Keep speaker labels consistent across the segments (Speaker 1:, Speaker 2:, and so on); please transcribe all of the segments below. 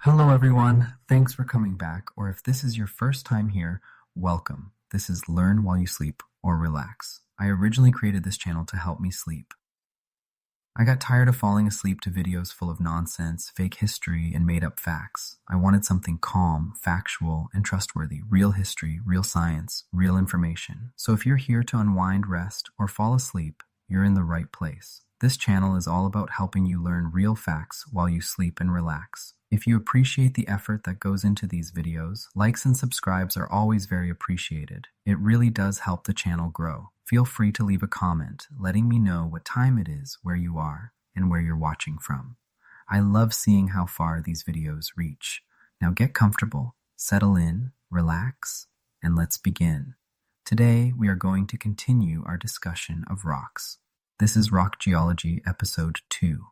Speaker 1: Hello, everyone. Thanks for coming back. Or if this is your first time here, welcome. This is Learn While You Sleep or Relax. I originally created this channel to help me sleep. I got tired of falling asleep to videos full of nonsense, fake history, and made-up facts. I wanted something calm, factual, and trustworthy. Real history, real science, real information. So if you're here to unwind, rest, or fall asleep, you're in the right place. This channel is all about helping you learn real facts while you sleep and relax. If you appreciate the effort that goes into these videos, likes and subscribes are always very appreciated. It really does help the channel grow. Feel free to leave a comment, letting me know what time it is, where you are, and where you're watching from. I love seeing how far these videos reach. Now get comfortable, settle in, relax, and let's begin. Today, we are going to continue our discussion of rocks. This is Rock Geology, Episode 2.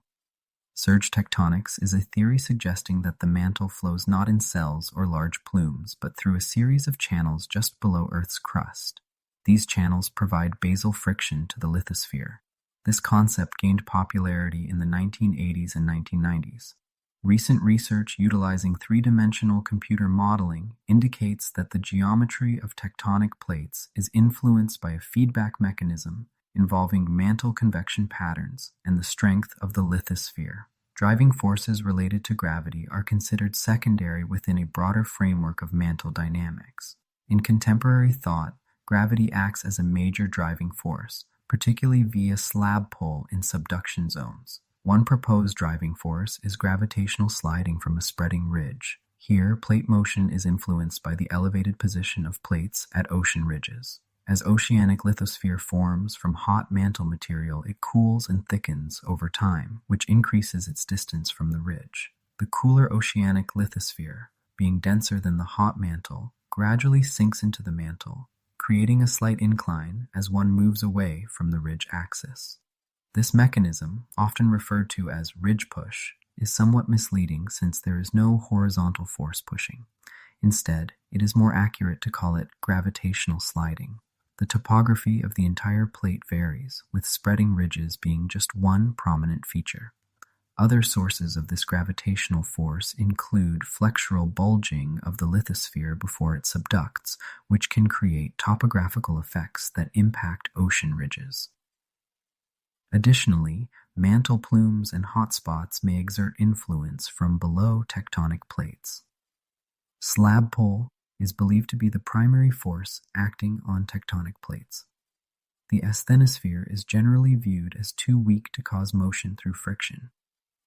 Speaker 1: Surge tectonics is a theory suggesting that the mantle flows not in cells or large plumes, but through a series of channels just below Earth's crust. These channels provide basal friction to the lithosphere. This concept gained popularity in the 1980s and 1990s. Recent research utilizing three-dimensional computer modeling indicates that the geometry of tectonic plates is influenced by a feedback mechanism involving mantle convection patterns and the strength of the lithosphere. Driving forces related to gravity are considered secondary within a broader framework of mantle dynamics. In contemporary thought, gravity acts as a major driving force, particularly via slab pull in subduction zones. One proposed driving force is gravitational sliding from a spreading ridge. Here, plate motion is influenced by the elevated position of plates at ocean ridges. As oceanic lithosphere forms from hot mantle material, it cools and thickens over time, which increases its distance from the ridge. The cooler oceanic lithosphere, being denser than the hot mantle, gradually sinks into the mantle, creating a slight incline as one moves away from the ridge axis. This mechanism, often referred to as ridge push, is somewhat misleading since there is no horizontal force pushing. Instead, it is more accurate to call it gravitational sliding. The topography of the entire plate varies, with spreading ridges being just one prominent feature. Other sources of this gravitational force include flexural bulging of the lithosphere before it subducts, which can create topographical effects that impact ocean ridges. Additionally, mantle plumes and hotspots may exert influence from below tectonic plates. Slab pull is believed to be the primary force acting on tectonic plates. The asthenosphere is generally viewed as too weak to cause motion through friction.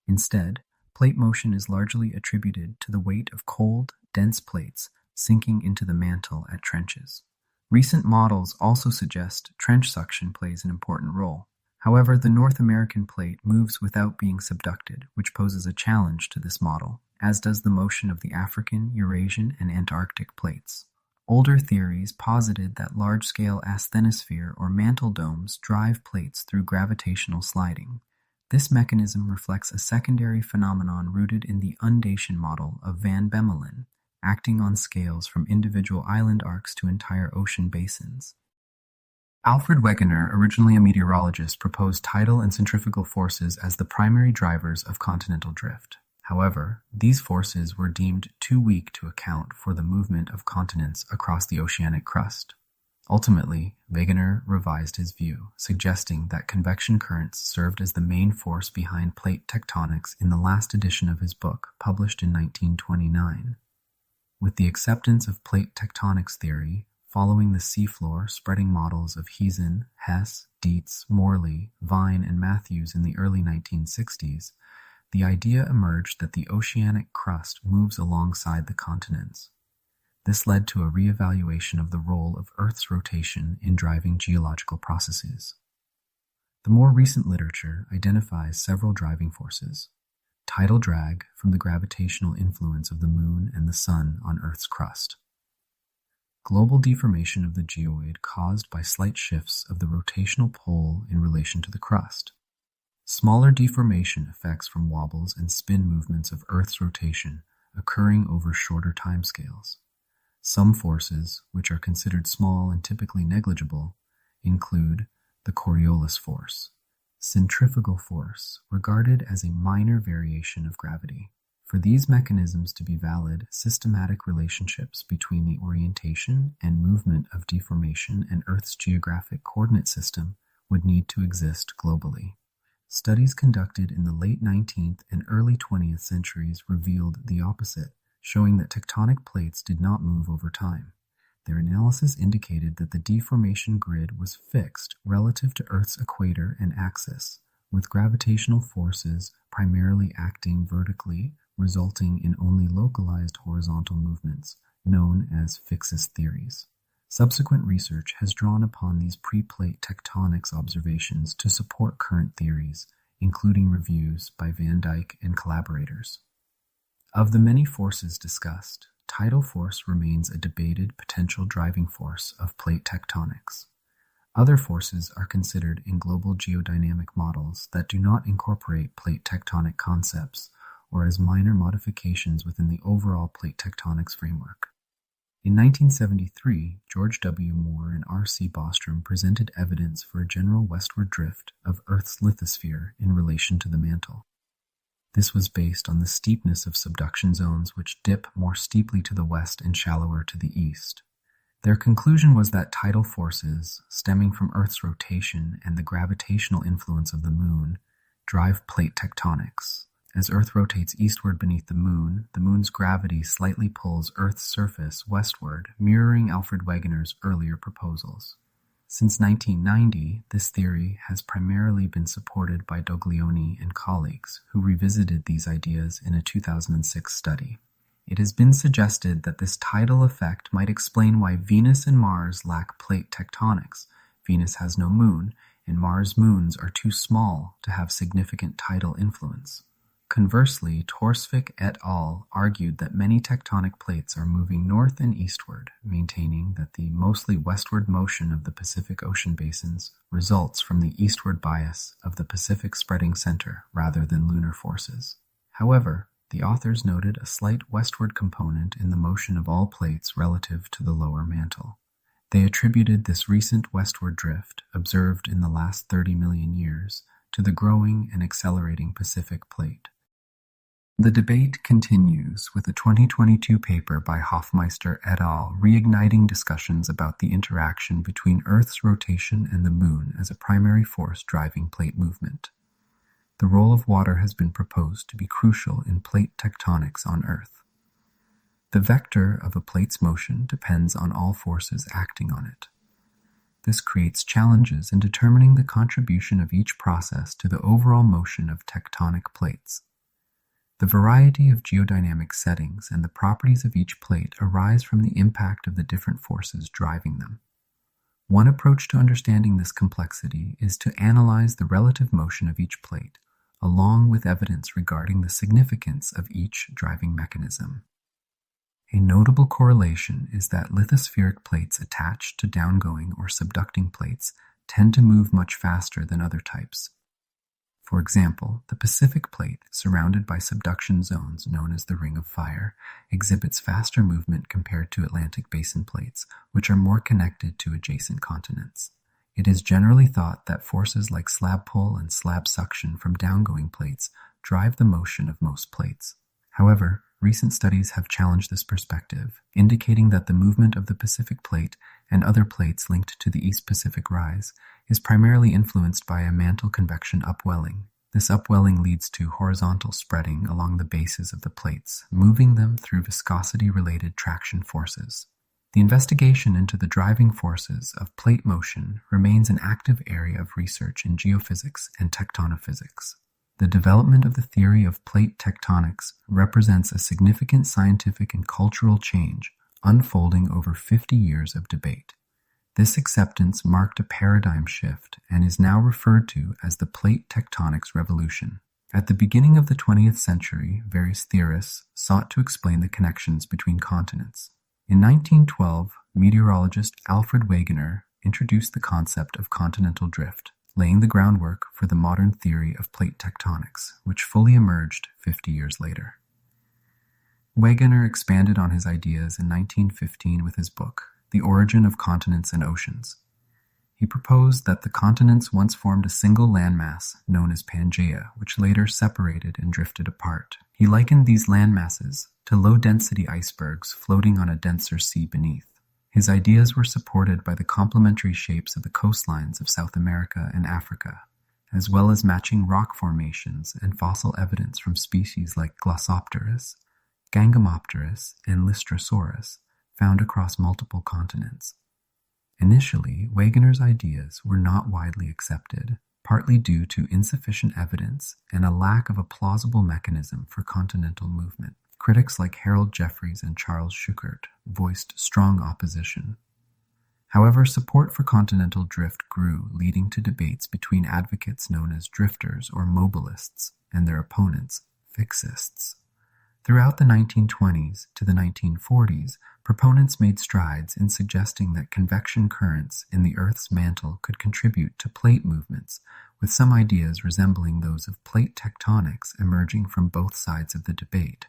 Speaker 1: Instead, plate motion is largely attributed to the weight of cold, dense plates sinking into the mantle at trenches. Recent models also suggest trench suction plays an important role. However, the North American plate moves without being subducted, which poses a challenge to this model, as does the motion of the African, Eurasian, and Antarctic plates. Older theories posited that large-scale asthenosphere or mantle domes drive plates through gravitational sliding. This mechanism reflects a secondary phenomenon rooted in the undation model of Van Bemmelen, acting on scales from individual island arcs to entire ocean basins. Alfred Wegener, originally a meteorologist, proposed tidal and centrifugal forces as the primary drivers of continental drift. However, these forces were deemed too weak to account for the movement of continents across the oceanic crust. Ultimately, Wegener revised his view, suggesting that convection currents served as the main force behind plate tectonics in the last edition of his book, published in 1929. With the acceptance of plate tectonics theory, following the seafloor spreading models of Heezen, Hess, Dietz, Morley, Vine, and Matthews in the early 1960s, the idea emerged that the oceanic crust moves alongside the continents. This led to a re-evaluation of the role of Earth's rotation in driving geological processes. The more recent literature identifies several driving forces: tidal drag from the gravitational influence of the Moon and the Sun on Earth's crust, global deformation of the geoid caused by slight shifts of the rotational pole in relation to the crust, smaller deformation effects from wobbles and spin movements of Earth's rotation occurring over shorter timescales. Some forces, which are considered small and typically negligible, include the Coriolis force, centrifugal force, regarded as a minor variation of gravity, For these mechanisms to be valid, systematic relationships between the orientation and movement of deformation and Earth's geographic coordinate system would need to exist globally. Studies conducted in the late 19th and early 20th centuries revealed the opposite, showing that tectonic plates did not move over time. Their analysis indicated that the deformation grid was fixed relative to Earth's equator and axis, with gravitational forces primarily acting vertically, resulting in only localized horizontal movements, known as fixus theories. Subsequent research has drawn upon these pre-plate tectonics observations to support current theories, including reviews by Van Dyke and collaborators. Of the many forces discussed, tidal force remains a debated potential driving force of plate tectonics. Other forces are considered in global geodynamic models that do not incorporate plate tectonic concepts, or as minor modifications within the overall plate tectonics framework. In 1973, George W. Moore and R. C. Bostrom presented evidence for a general westward drift of Earth's lithosphere in relation to the mantle. This was based on the steepness of subduction zones which dip more steeply to the west and shallower to the east. Their conclusion was that tidal forces, stemming from Earth's rotation and the gravitational influence of the Moon, drive plate tectonics. As Earth rotates eastward beneath the Moon's gravity slightly pulls Earth's surface westward, mirroring Alfred Wegener's earlier proposals. Since 1990, this theory has primarily been supported by Doglioni and colleagues, who revisited these ideas in a 2006 study. It has been suggested that this tidal effect might explain why Venus and Mars lack plate tectonics. Venus has no moon, and Mars' moons are too small to have significant tidal influence. Conversely, Torsvik et al. Argued that many tectonic plates are moving north and eastward, maintaining that the mostly westward motion of the Pacific Ocean basins results from the eastward bias of the Pacific spreading center rather than lunar forces. However, the authors noted a slight westward component in the motion of all plates relative to the lower mantle. They attributed this recent westward drift, observed in the last 30 million years, to the growing and accelerating Pacific plate. The debate continues with a 2022 paper by Hofmeister et al. Reigniting discussions about the interaction between Earth's rotation and the Moon as a primary force driving plate movement. The role of water has been proposed to be crucial in plate tectonics on Earth. The vector of a plate's motion depends on all forces acting on it. This creates challenges in determining the contribution of each process to the overall motion of tectonic plates. The variety of geodynamic settings and the properties of each plate arise from the impact of the different forces driving them. One approach to understanding this complexity is to analyze the relative motion of each plate, along with evidence regarding the significance of each driving mechanism. A notable correlation is that lithospheric plates attached to downgoing or subducting plates tend to move much faster than other types. For example, the Pacific plate, surrounded by subduction zones known as the Ring of Fire, exhibits faster movement compared to Atlantic basin plates, which are more connected to adjacent continents. It is generally thought that forces like slab pull and slab suction from downgoing plates drive the motion of most plates. However, recent studies have challenged this perspective, indicating that the movement of the Pacific plate and other plates linked to the East Pacific rise is primarily influenced by a mantle convection upwelling. This upwelling leads to horizontal spreading along the bases of the plates, moving them through viscosity-related traction forces. The investigation into the driving forces of plate motion remains an active area of research in geophysics and tectonophysics. The development of the theory of plate tectonics represents a significant scientific and cultural change unfolding over 50 years of debate. This acceptance marked a paradigm shift and is now referred to as the plate tectonics revolution. At the beginning of the 20th century, various theorists sought to explain the connections between continents. In 1912, meteorologist Alfred Wegener introduced the concept of continental drift, laying the groundwork for the modern theory of plate tectonics, which fully emerged 50 years later. Wegener expanded on his ideas in 1915 with his book, The Origin of Continents and Oceans. He proposed that the continents once formed a single landmass known as Pangaea, which later separated and drifted apart. He likened these landmasses to low-density icebergs floating on a denser sea beneath. His ideas were supported by the complementary shapes of the coastlines of South America and Africa, as well as matching rock formations and fossil evidence from species like Glossopteris, Gangomopteris, and Lystrosaurus, found across multiple continents. Initially, Wegener's ideas were not widely accepted, partly due to insufficient evidence and a lack of a plausible mechanism for continental movement. Critics like Harold Jeffreys and Charles Schuchert voiced strong opposition. However, support for continental drift grew, leading to debates between advocates known as drifters or mobilists and their opponents, fixists. Throughout the 1920s to the 1940s, proponents made strides in suggesting that convection currents in the Earth's mantle could contribute to plate movements, with some ideas resembling those of plate tectonics emerging from both sides of the debate.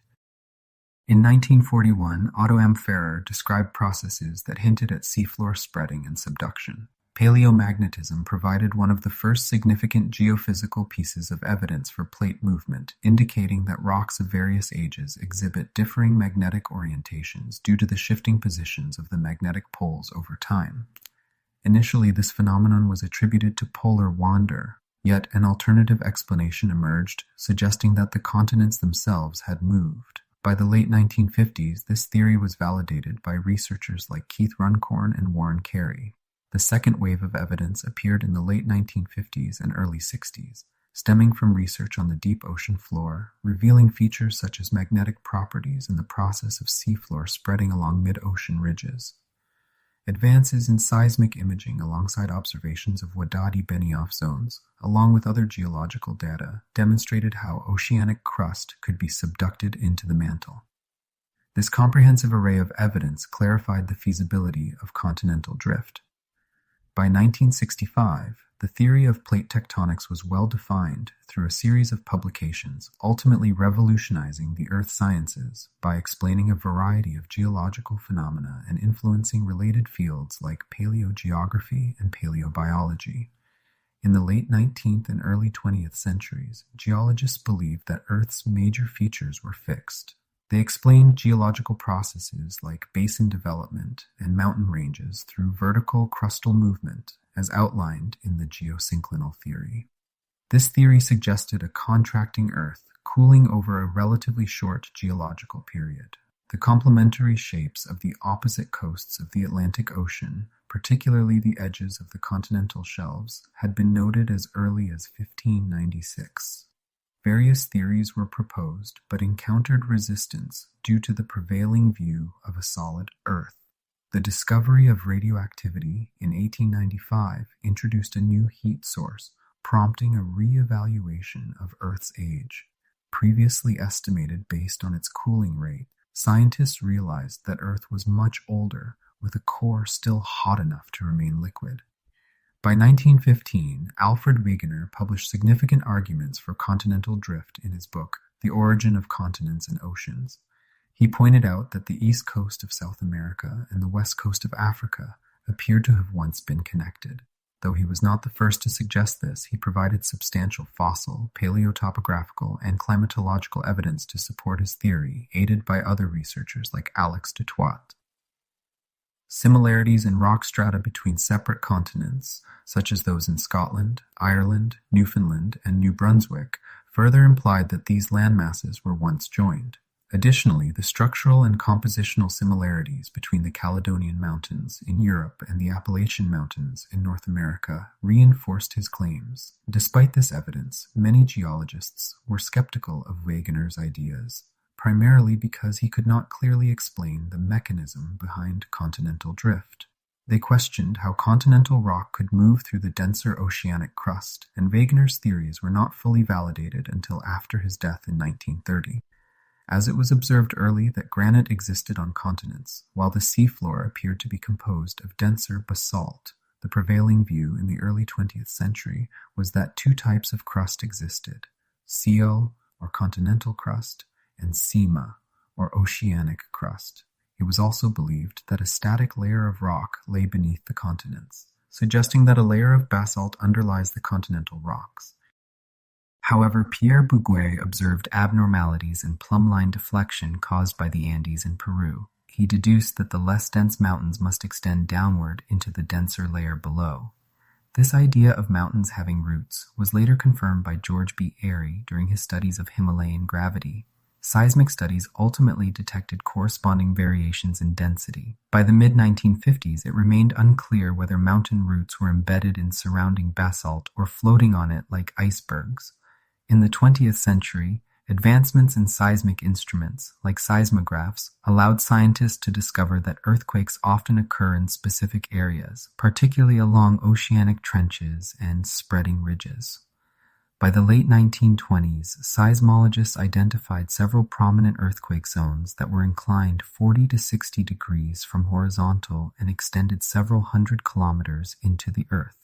Speaker 1: In 1941, Otto Ampferer described processes that hinted at seafloor spreading and subduction. Paleomagnetism provided one of the first significant geophysical pieces of evidence for plate movement, indicating that rocks of various ages exhibit differing magnetic orientations due to the shifting positions of the magnetic poles over time. Initially, this phenomenon was attributed to polar wander, yet an alternative explanation emerged, suggesting that the continents themselves had moved. By the late 1950s, this theory was validated by researchers like Keith Runcorn and Warren Carey. The second wave of evidence appeared in the late 1950s and early 60s, stemming from research on the deep ocean floor, revealing features such as magnetic properties in the process of seafloor spreading along mid-ocean ridges. Advances in seismic imaging alongside observations of Wadati-Benioff zones, along with other geological data, demonstrated how oceanic crust could be subducted into the mantle. This comprehensive array of evidence clarified the feasibility of continental drift. By 1965, the theory of plate tectonics was well defined through a series of publications, ultimately revolutionizing the earth sciences by explaining a variety of geological phenomena and influencing related fields like paleogeography and paleobiology. In the late 19th and early 20th centuries, geologists believed that Earth's major features were fixed. They explained geological processes like basin development and mountain ranges through vertical crustal movement, as outlined in the geosynclinal theory. This theory suggested a contracting Earth cooling over a relatively short geological period. The complementary shapes of the opposite coasts of the Atlantic Ocean, particularly the edges of the continental shelves, had been noted as early as 1596. Various theories were proposed but encountered resistance due to the prevailing view of a solid Earth. The discovery of radioactivity in 1895 introduced a new heat source, prompting a re-evaluation of Earth's age. Previously estimated based on its cooling rate, scientists realized that Earth was much older, with a core still hot enough to remain liquid. By 1915, Alfred Wegener published significant arguments for continental drift in his book, The Origin of Continents and Oceans. He pointed out that the east coast of South America and the west coast of Africa appeared to have once been connected. Though he was not the first to suggest this, he provided substantial fossil, paleotopographical, and climatological evidence to support his theory, aided by other researchers like Alex de Toit. Similarities in rock strata between separate continents, such as those in Scotland, Ireland, Newfoundland, and New Brunswick, further implied that these landmasses were once joined. Additionally, the structural and compositional similarities between the Caledonian Mountains in Europe and the Appalachian Mountains in North America reinforced his claims. Despite this evidence, many geologists were skeptical of Wegener's ideas, primarily because he could not clearly explain the mechanism behind continental drift. They questioned how continental rock could move through the denser oceanic crust, and Wegener's theories were not fully validated until after his death in 1930. As it was observed early that granite existed on continents, while the seafloor appeared to be composed of denser basalt, the prevailing view in the early 20th century was that two types of crust existed: seal, or continental crust, and sima, or oceanic crust. It was also believed that a static layer of rock lay beneath the continents. suggesting that a layer of basalt underlies the continental rocks. However, Pierre Bouguer observed abnormalities in plumb-line deflection caused by the Andes in Peru. He deduced that the less dense mountains must extend downward into the denser layer below. This idea of mountains having roots was later confirmed by George B. Airy during his studies of Himalayan gravity. Seismic studies ultimately detected corresponding variations in density. By the mid-1950s, it remained unclear whether mountain roots were embedded in surrounding basalt or floating on it like icebergs. In the 20th century, advancements in seismic instruments, like seismographs, allowed scientists to discover that earthquakes often occur in specific areas, particularly along oceanic trenches and spreading ridges. By the late 1920s, seismologists identified several prominent earthquake zones that were inclined 40 to 60 degrees from horizontal and extended several hundred kilometers into the earth.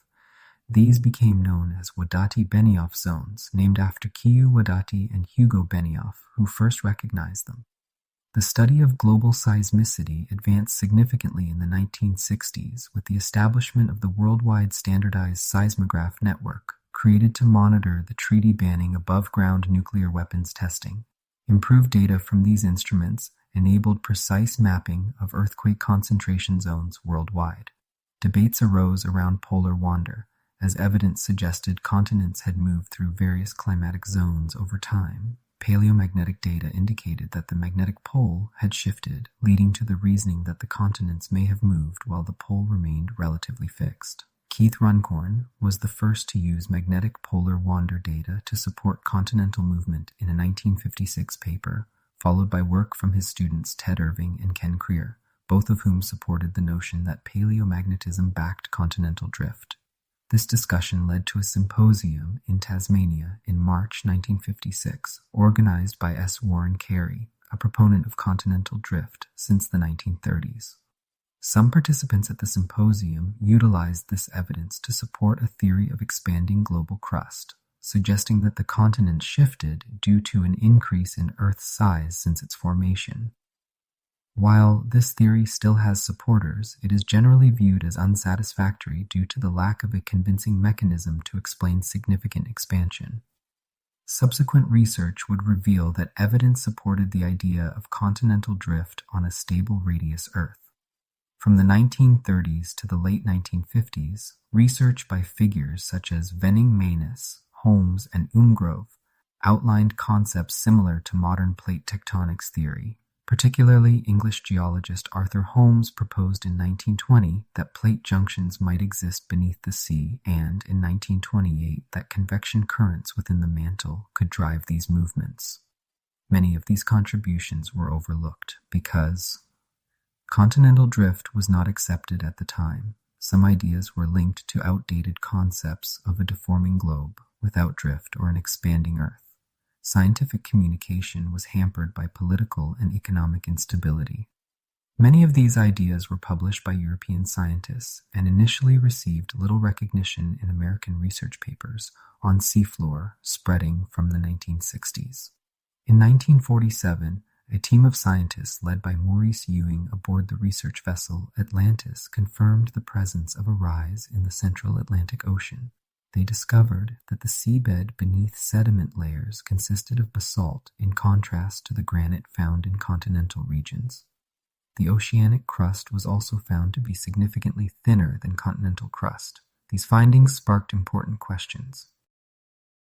Speaker 1: These became known as Wadati-Benioff zones, named after Kiyu Wadati and Hugo Benioff, who first recognized them. The study of global seismicity advanced significantly in the 1960s with the establishment of the worldwide standardized seismograph network, created to monitor the treaty banning above-ground nuclear weapons testing. Improved data from these instruments enabled precise mapping of earthquake concentration zones worldwide. Debates arose around polar wander, as evidence suggested continents had moved through various climatic zones over time. Paleomagnetic data indicated that the magnetic pole had shifted, leading to the reasoning that the continents may have moved while the pole remained relatively fixed. Keith Runcorn was the first to use magnetic polar wander data to support continental movement in a 1956 paper, followed by work from his students Ted Irving and Ken Creer, both of whom supported the notion that paleomagnetism backed continental drift. This discussion led to a symposium in Tasmania in March 1956, organized by S. Warren Carey, a proponent of continental drift since the 1930s. Some participants at the symposium utilized this evidence to support a theory of expanding global crust, suggesting that the continent shifted due to an increase in Earth's size since its formation. While this theory still has supporters, it is generally viewed as unsatisfactory due to the lack of a convincing mechanism to explain significant expansion. Subsequent research would reveal that evidence supported the idea of continental drift on a stable radius Earth. From the 1930s to the late 1950s, research by figures such as Venning-Manis, Holmes, and Umgrove outlined concepts similar to modern plate tectonics theory. Particularly, English geologist Arthur Holmes proposed in 1920 that plate junctions might exist beneath the sea and, in 1928, that convection currents within the mantle could drive these movements. Many of these contributions were overlooked because continental drift was not accepted at the time. Some ideas were linked to outdated concepts of a deforming globe without drift or an expanding Earth. Scientific communication was hampered by political and economic instability. Many of these ideas were published by European scientists and initially received little recognition in American research papers on seafloor spreading from the 1960s. In 1947, a team of scientists led by Maurice Ewing aboard the research vessel Atlantis confirmed the presence of a rise in the central Atlantic Ocean. They discovered that the seabed beneath sediment layers consisted of basalt in contrast to the granite found in continental regions. The oceanic crust was also found to be significantly thinner than continental crust. These findings sparked important questions.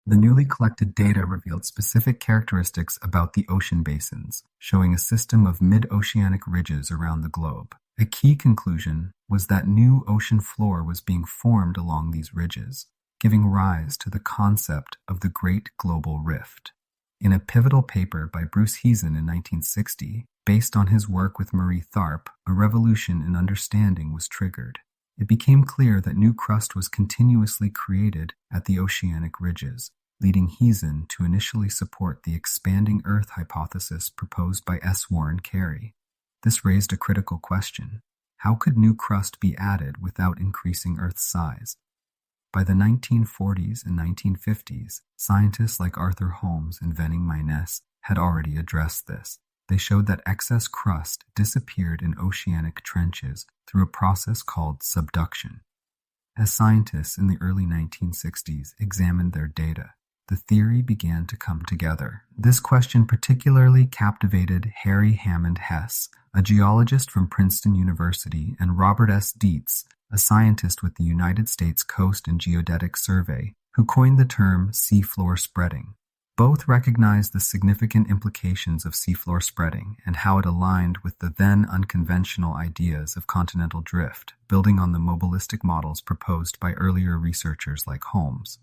Speaker 1: The newly collected data revealed specific characteristics about the ocean basins, showing a system of mid-oceanic ridges around the globe. A key conclusion was that new ocean floor was being formed along these ridges, giving rise to the concept of the Great Global Rift. In a pivotal paper by Bruce Heezen in 1960, based on his work with Marie Tharp, a revolution in understanding was triggered. It became clear that new crust was continuously created at the oceanic ridges, leading Heezen to initially support the expanding Earth hypothesis proposed by S. Warren Carey. This raised a critical question. How could new crust be added without increasing Earth's size? By the 1940s and 1950s, scientists like Arthur Holmes and Venning-Manis had already addressed this. They showed that excess crust disappeared in oceanic trenches through a process called subduction. As scientists in the early 1960s examined their data, the theory began to come together. This question particularly captivated Harry Hammond Hess, a geologist from Princeton University, and Robert S. Dietz, a scientist with the United States Coast and Geodetic Survey, who coined the term seafloor spreading. Both recognized the significant implications of seafloor spreading and how it aligned with the then unconventional ideas of continental drift, building on the mobilistic models proposed by earlier researchers like Holmes.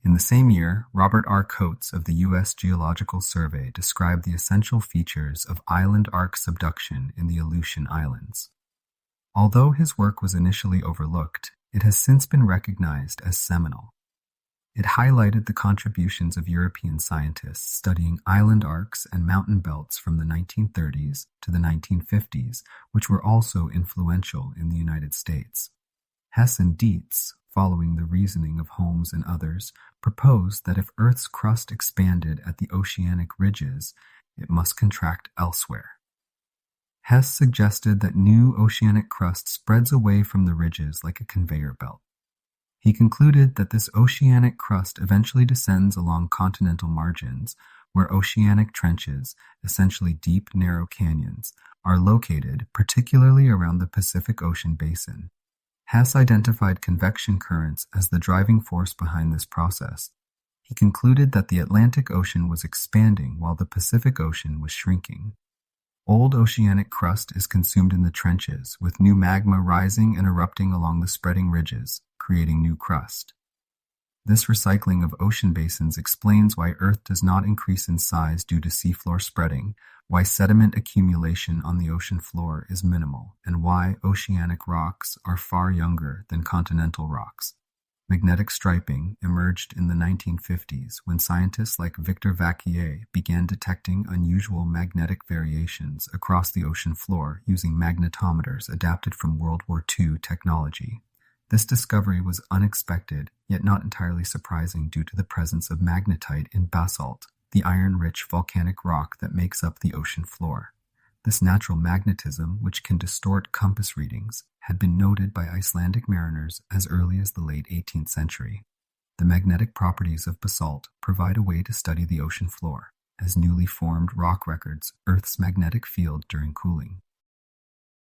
Speaker 1: In the same year, Robert R. Coates of the U.S. Geological Survey described the essential features of island arc subduction in the Aleutian Islands. Although his work was initially overlooked, it has since been recognized as seminal. It highlighted the contributions of European scientists studying island arcs and mountain belts from the 1930s to the 1950s, which were also influential in the United States. Hess and Dietz, following the reasoning of Holmes and others, proposed that if Earth's crust expanded at the oceanic ridges, it must contract elsewhere. Hess suggested that new oceanic crust spreads away from the ridges like a conveyor belt. He concluded that this oceanic crust eventually descends along continental margins, where oceanic trenches, essentially deep, narrow canyons, are located, particularly around the Pacific Ocean basin. Hess identified convection currents as the driving force behind this process. He concluded that the Atlantic Ocean was expanding while the Pacific Ocean was shrinking. Old oceanic crust is consumed in the trenches, with new magma rising and erupting along the spreading ridges, creating new crust. This recycling of ocean basins explains why Earth does not increase in size due to seafloor spreading, why sediment accumulation on the ocean floor is minimal, and why oceanic rocks are far younger than continental rocks. Magnetic striping emerged in the 1950s when scientists like Victor Vacquier began detecting unusual magnetic variations across the ocean floor using magnetometers adapted from World War II technology. This discovery was unexpected, yet not entirely surprising due to the presence of magnetite in basalt, the iron-rich volcanic rock that makes up the ocean floor. This natural magnetism, which can distort compass readings, had been noted by Icelandic mariners as early as the late 18th century. The magnetic properties of basalt provide a way to study the ocean floor, as newly formed rock records Earth's magnetic field during cooling.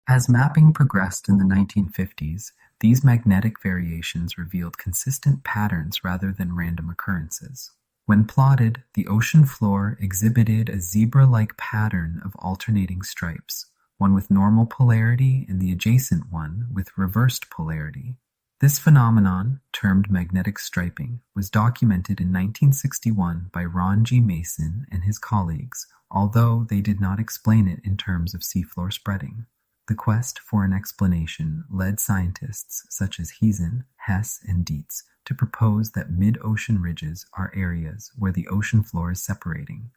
Speaker 1: As mapping progressed in the 1950s, these magnetic variations revealed consistent patterns rather than random occurrences. When plotted, the ocean floor exhibited a zebra-like pattern of alternating stripes, one with normal polarity and the adjacent one with reversed polarity. This phenomenon, termed magnetic striping, was documented in 1961 by Ron G. Mason and his colleagues, although they did not explain it in terms of seafloor spreading. The quest for an explanation led scientists such as Heisen, Hess, and Dietz to propose that mid-ocean ridges are areas where the ocean floor is separating.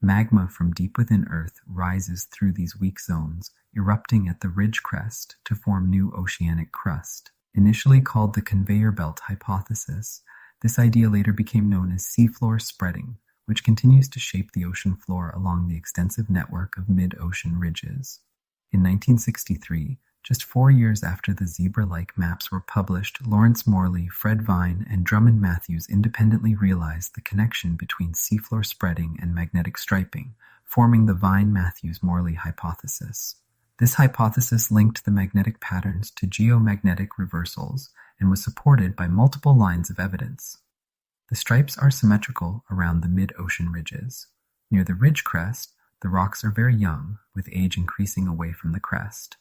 Speaker 1: Magma from deep within Earth rises through these weak zones, erupting at the ridge crest to form new oceanic crust. Initially called the conveyor belt hypothesis, this idea later became known as seafloor spreading, which continues to shape the ocean floor along the extensive network of mid-ocean ridges. In 1963, just 4 years after the zebra-like maps were published, Lawrence Morley, Fred Vine, and Drummond Matthews independently realized the connection between seafloor spreading and magnetic striping, forming the Vine-Matthews-Morley hypothesis. This hypothesis linked the magnetic patterns to geomagnetic reversals and was supported by multiple lines of evidence. The stripes are symmetrical around the mid-ocean ridges. Near the ridge crest, the rocks are very young, with age increasing away from the crest.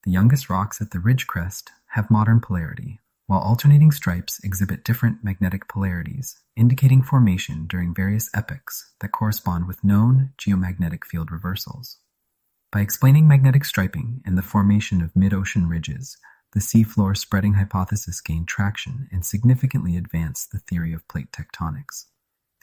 Speaker 1: The youngest rocks at the ridge crest have modern polarity, while alternating stripes exhibit different magnetic polarities, indicating formation during various epochs that correspond with known geomagnetic field reversals. By explaining magnetic striping and the formation of mid-ocean ridges, the seafloor spreading hypothesis gained traction and significantly advanced the theory of plate tectonics.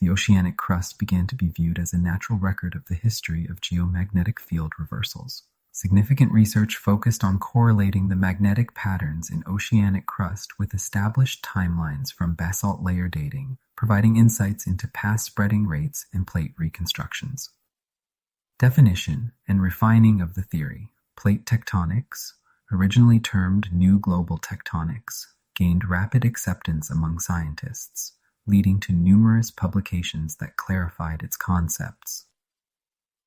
Speaker 1: The oceanic crust began to be viewed as a natural record of the history of geomagnetic field reversals. Significant research focused on correlating the magnetic patterns in oceanic crust with established timelines from basalt layer dating, providing insights into past spreading rates and plate reconstructions. Definition and refining of the theory. Plate tectonics, originally termed New Global Tectonics, gained rapid acceptance among scientists, leading to numerous publications that clarified its concepts.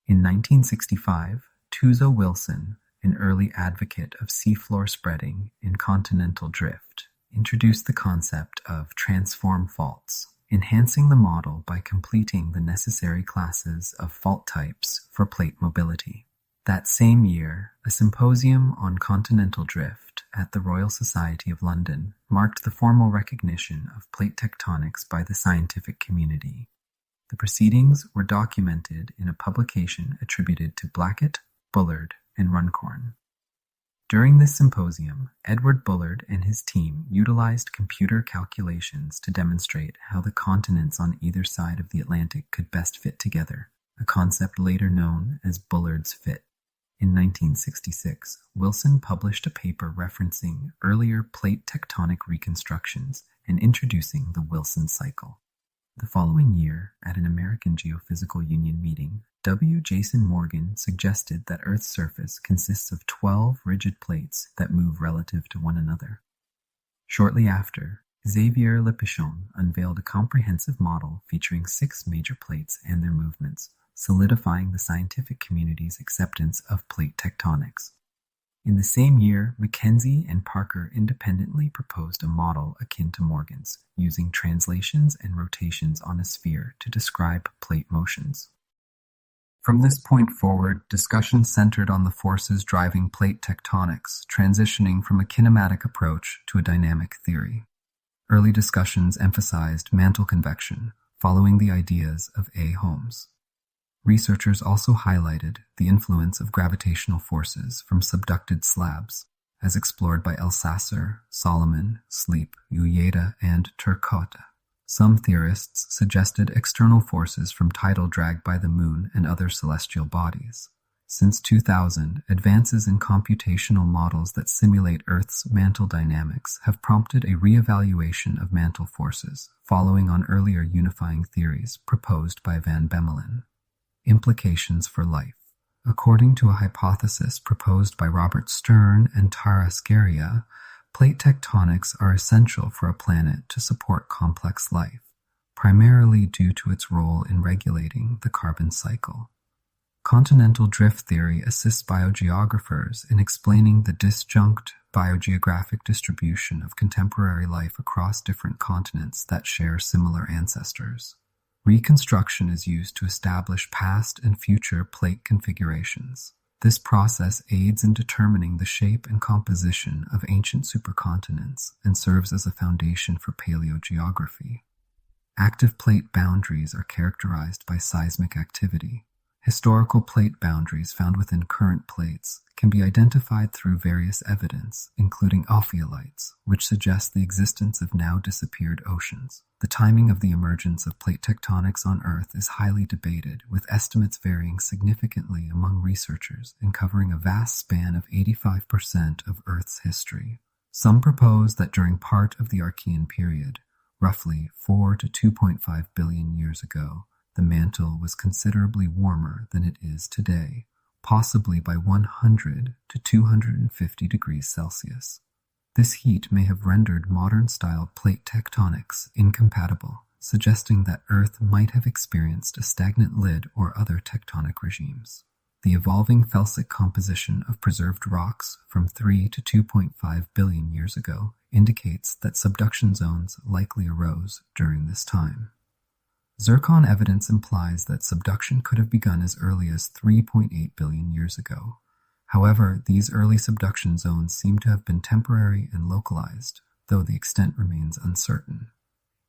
Speaker 1: In 1965, Tuzo Wilson, an early advocate of seafloor spreading and continental drift, introduced the concept of transform faults, enhancing the model by completing the necessary classes of fault types for plate mobility. That same year, a symposium on continental drift at the Royal Society of London marked the formal recognition of plate tectonics by the scientific community. The proceedings were documented in a publication attributed to Blackett, Bullard, and Runcorn. During this symposium, Edward Bullard and his team utilized computer calculations to demonstrate how the continents on either side of the Atlantic could best fit together, a concept later known as Bullard's fit. In 1966, Wilson published a paper referencing earlier plate tectonic reconstructions and introducing the Wilson cycle. The following year, at an American Geophysical Union meeting, W. Jason Morgan suggested that Earth's surface consists of 12 rigid plates that move relative to one another. Shortly after, Xavier Lepichon unveiled a comprehensive model featuring 6 major plates and their movements, solidifying the scientific community's acceptance of plate tectonics. In the same year, Mackenzie and Parker independently proposed a model akin to Morgan's, using translations and rotations on a sphere to describe plate motions. From this point forward, discussion centered on the forces driving plate tectonics, transitioning from a kinematic approach to a dynamic theory. Early discussions emphasized mantle convection, following the ideas of A. Holmes. Researchers also highlighted the influence of gravitational forces from subducted slabs, as explored by Elsasser, Solomon, Sleep, Ulleda, and Turcotte. Some theorists suggested external forces from tidal drag by the moon and other celestial bodies. Since 2000, advances in computational models that simulate Earth's mantle dynamics have prompted a re-evaluation of mantle forces, following on earlier unifying theories proposed by Van Bemmelen. Implications for life. According to a hypothesis proposed by Robert Stern and Tara Scaria, plate tectonics are essential for a planet to support complex life, primarily due to its role in regulating the carbon cycle. Continental drift theory assists biogeographers in explaining the disjunct biogeographic distribution of contemporary life across different continents that share similar ancestors. Reconstruction is used to establish past and future plate configurations. This process aids in determining the shape and composition of ancient supercontinents and serves as a foundation for paleogeography. Active plate boundaries are characterized by seismic activity. Historical plate boundaries found within current plates can be identified through various evidence, including ophiolites, which suggest the existence of now disappeared oceans. The timing of the emergence of plate tectonics on Earth is highly debated, with estimates varying significantly among researchers and covering a vast span of 85% of Earth's history. Some propose that during part of the Archean period, roughly 4 to 2.5 billion years ago, the mantle was considerably warmer than it is today, possibly by 100 to 250 degrees Celsius. This heat may have rendered modern-style plate tectonics incompatible, suggesting that Earth might have experienced a stagnant lid or other tectonic regimes. The evolving felsic composition of preserved rocks from 3 to 2.5 billion years ago indicates that subduction zones likely arose during this time. Zircon evidence implies that subduction could have begun as early as 3.8 billion years ago. However, these early subduction zones seem to have been temporary and localized, though the extent remains uncertain.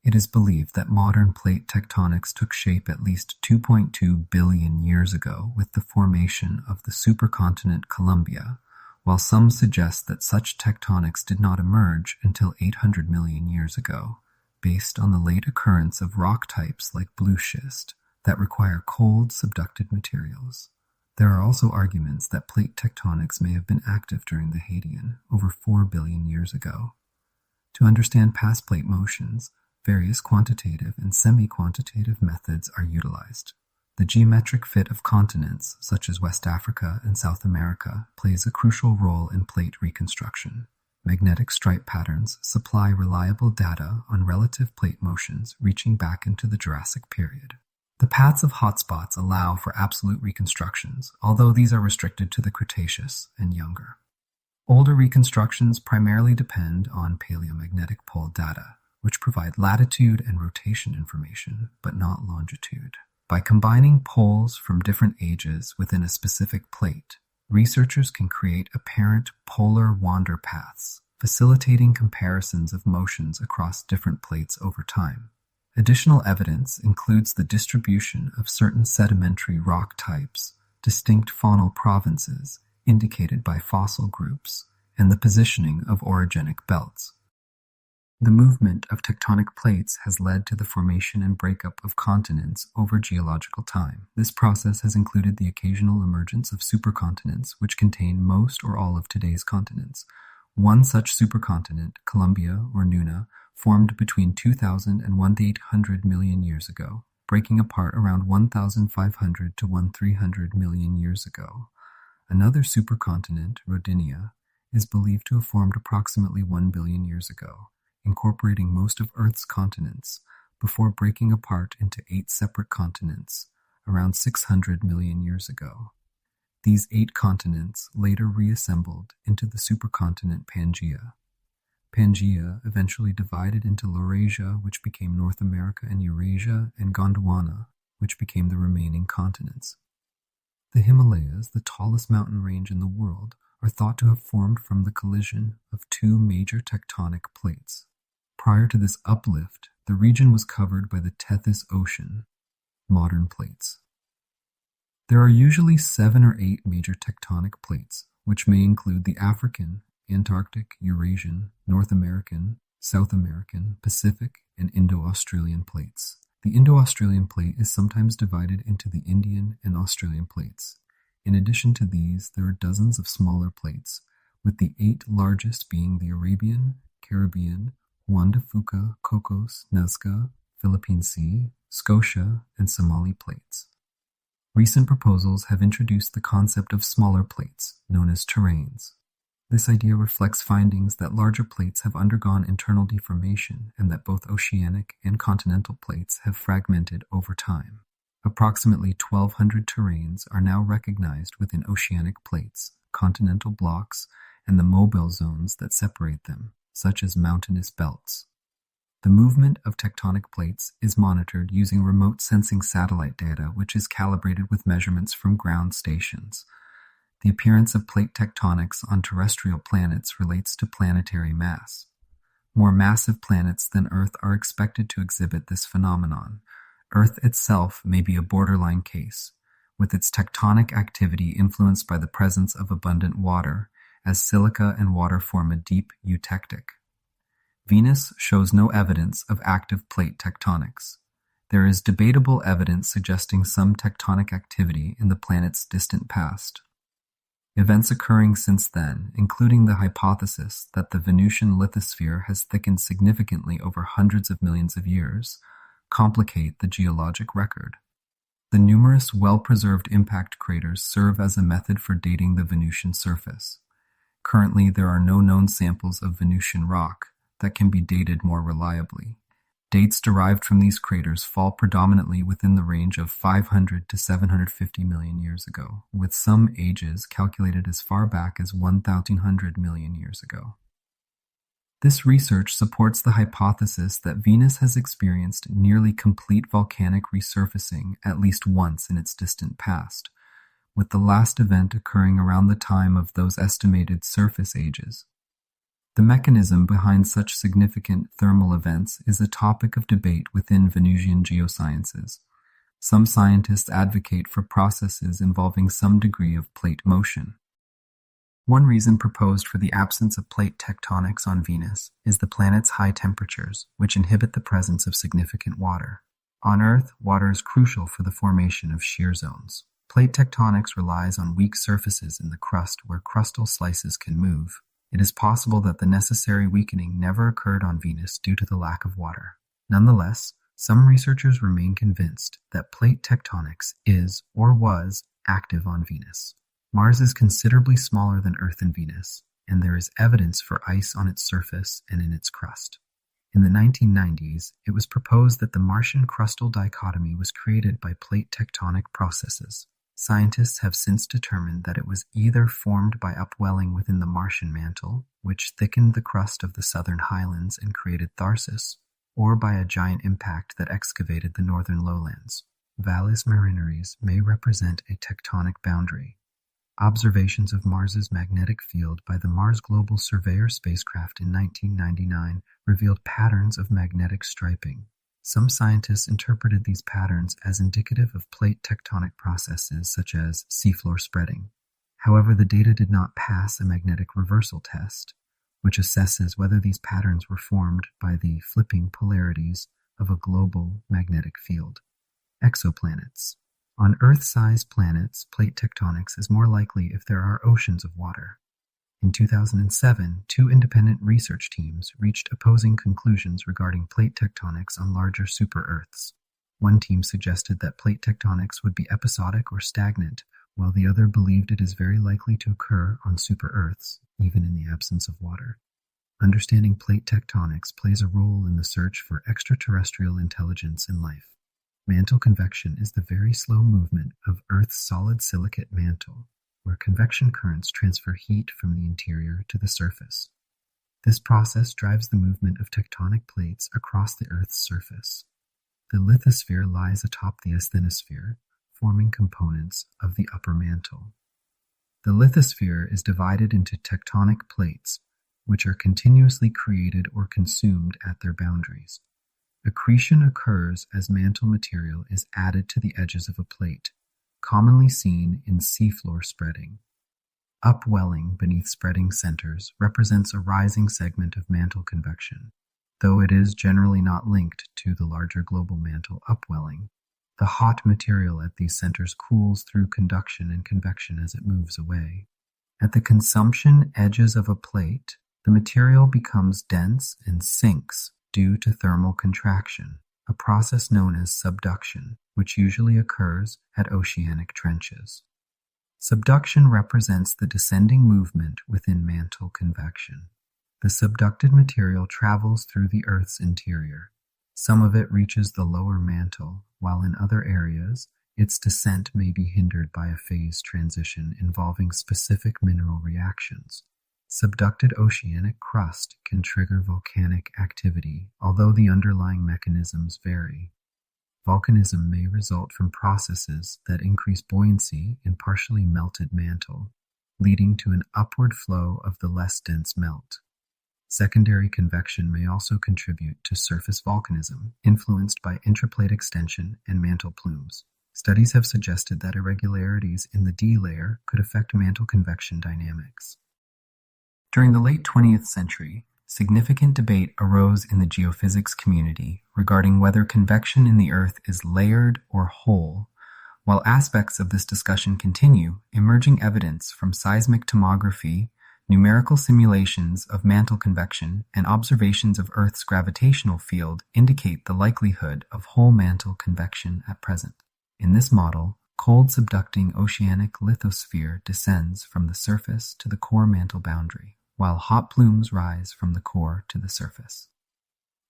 Speaker 1: It is believed that modern plate tectonics took shape at least 2.2 billion years ago with the formation of the supercontinent Columbia, while some suggest that such tectonics did not emerge until 800 million years ago, based on the late occurrence of rock types like blue schist that require cold, subducted materials. There are also arguments that plate tectonics may have been active during the Hadean, over 4 billion years ago. To understand past plate motions, various quantitative and semi-quantitative methods are utilized. The geometric fit of continents, such as West Africa and South America, plays a crucial role in plate reconstruction. Magnetic stripe patterns supply reliable data on relative plate motions reaching back into the Jurassic period. The paths of hotspots allow for absolute reconstructions, although these are restricted to the Cretaceous and younger. Older reconstructions primarily depend on paleomagnetic pole data, which provide latitude and rotation information, but not longitude. By combining poles from different ages within a specific plate, researchers can create apparent polar wander paths, facilitating comparisons of motions across different plates over time. Additional evidence includes the distribution of certain sedimentary rock types, distinct faunal provinces, indicated by fossil groups, and the positioning of orogenic belts. The movement of tectonic plates has led to the formation and breakup of continents over geological time. This process has included the occasional emergence of supercontinents, which contain most or all of today's continents. One such supercontinent, Columbia or Nuna, formed between 2000 and 1,800 million years ago, breaking apart around 1,500 to 1,300 million years ago. Another supercontinent, Rodinia, is believed to have formed approximately 1 billion years ago, incorporating most of Earth's continents, before breaking apart into 8 separate continents around 600 million years ago. These 8 continents later reassembled into the supercontinent Pangaea. Pangaea eventually divided into Laurasia, which became North America and Eurasia, and Gondwana, which became the remaining continents. The Himalayas, the tallest mountain range in the world, are thought to have formed from the collision of 2 major tectonic plates. Prior to this uplift, the region was covered by the Tethys Ocean, modern plates. There are usually 7 or 8 major tectonic plates, which may include the African, Antarctic, Eurasian, North American, South American, Pacific, and Indo-Australian plates. The Indo-Australian plate is sometimes divided into the Indian and Australian plates. In addition to these, there are dozens of smaller plates, with the 8 largest being the Arabian, Caribbean, Juan de Fuca, Cocos, Nazca, Philippine Sea, Scotia, and Somali plates. Recent proposals have introduced the concept of smaller plates, known as terranes. This idea reflects findings that larger plates have undergone internal deformation and that both oceanic and continental plates have fragmented over time. Approximately 1,200 terranes are now recognized within oceanic plates, continental blocks, and the mobile zones that separate them, such as mountainous belts. The movement of tectonic plates is monitored using remote sensing satellite data, which is calibrated with measurements from ground stations. The appearance of plate tectonics on terrestrial planets relates to planetary mass. More massive planets than Earth are expected to exhibit this phenomenon. Earth itself may be a borderline case, with its tectonic activity influenced by the presence of abundant water, as silica and water form a deep eutectic. Venus shows no evidence of active plate tectonics. There is debatable evidence suggesting some tectonic activity in the planet's distant past. Events occurring since then, including the hypothesis that the Venusian lithosphere has thickened significantly over hundreds of millions of years, complicate the geologic record. The numerous well-preserved impact craters serve as a method for dating the Venusian surface. Currently, there are no known samples of Venusian rock that can be dated more reliably. Dates derived from these craters fall predominantly within the range of 500 to 750 million years ago, with some ages calculated as far back as 1,300 million years ago. This research supports the hypothesis that Venus has experienced nearly complete volcanic resurfacing at least once in its distant past, with the last event occurring around the time of those estimated surface ages. The mechanism behind such significant thermal events is a topic of debate within Venusian geosciences. Some scientists advocate for processes involving some degree of plate motion. One reason proposed for the absence of plate tectonics on Venus is the planet's high temperatures, which inhibit the presence of significant water. On Earth, water is crucial for the formation of shear zones. Plate tectonics relies on weak surfaces in the crust where crustal slices can move. It is possible that the necessary weakening never occurred on Venus due to the lack of water. Nonetheless, some researchers remain convinced that plate tectonics is, or was, active on Venus. Mars is considerably smaller than Earth and Venus, and there is evidence for ice on its surface and in its crust. In the 1990s, it was proposed that the Martian crustal dichotomy was created by plate tectonic processes. Scientists have since determined that it was either formed by upwelling within the Martian mantle, which thickened the crust of the southern highlands and created Tharsis, or by a giant impact that excavated the northern lowlands. Valles marineris may represent a tectonic boundary. Observations of Mars's magnetic field by the Mars Global Surveyor spacecraft in 1999 revealed patterns of magnetic striping. Some scientists interpreted these patterns as indicative of plate tectonic processes such as seafloor spreading. However, the data did not pass a magnetic reversal test, which assesses whether these patterns were formed by the flipping polarities of a global magnetic field. Exoplanets. On Earth-sized planets, plate tectonics is more likely if there are oceans of water. In 2007, two independent research teams reached opposing conclusions regarding plate tectonics on larger super-Earths. One team suggested that plate tectonics would be episodic or stagnant, while the other believed it is very likely to occur on super-Earths, even in the absence of water. Understanding plate tectonics plays a role in the search for extraterrestrial intelligence and life. Mantle convection is the very slow movement of Earth's solid silicate mantle, where convection currents transfer heat from the interior to the surface. This process drives the movement of tectonic plates across the Earth's surface. The lithosphere lies atop the asthenosphere, forming components of the upper mantle. The lithosphere is divided into tectonic plates, which are continuously created or consumed at their boundaries. Accretion occurs as mantle material is added to the edges of a plate, commonly seen in seafloor spreading. Upwelling beneath spreading centers represents a rising segment of mantle convection, though it is generally not linked to the larger global mantle upwelling. The hot material at these centers cools through conduction and convection as it moves away. At the consumption edges of a plate, the material becomes dense and sinks due to thermal contraction, a process known as subduction, which usually occurs at oceanic trenches. Subduction represents the descending movement within mantle convection. The subducted material travels through the Earth's interior. Some of it reaches the lower mantle, while in other areas, its descent may be hindered by a phase transition involving specific mineral reactions. Subducted oceanic crust can trigger volcanic activity, although the underlying mechanisms vary. Volcanism may result from processes that increase buoyancy in partially melted mantle, leading to an upward flow of the less dense melt. Secondary convection may also contribute to surface volcanism, influenced by intraplate extension and mantle plumes. Studies have suggested that irregularities in the D layer could affect mantle convection dynamics. During the late 20th century, significant debate arose in the geophysics community regarding whether convection in the Earth is layered or whole. While aspects of this discussion continue, emerging evidence from seismic tomography, numerical simulations of mantle convection, and observations of Earth's gravitational field indicate the likelihood of whole mantle convection at present. In this model, cold subducting oceanic lithosphere descends from the surface to the core mantle boundary, while hot plumes rise from the core to the surface.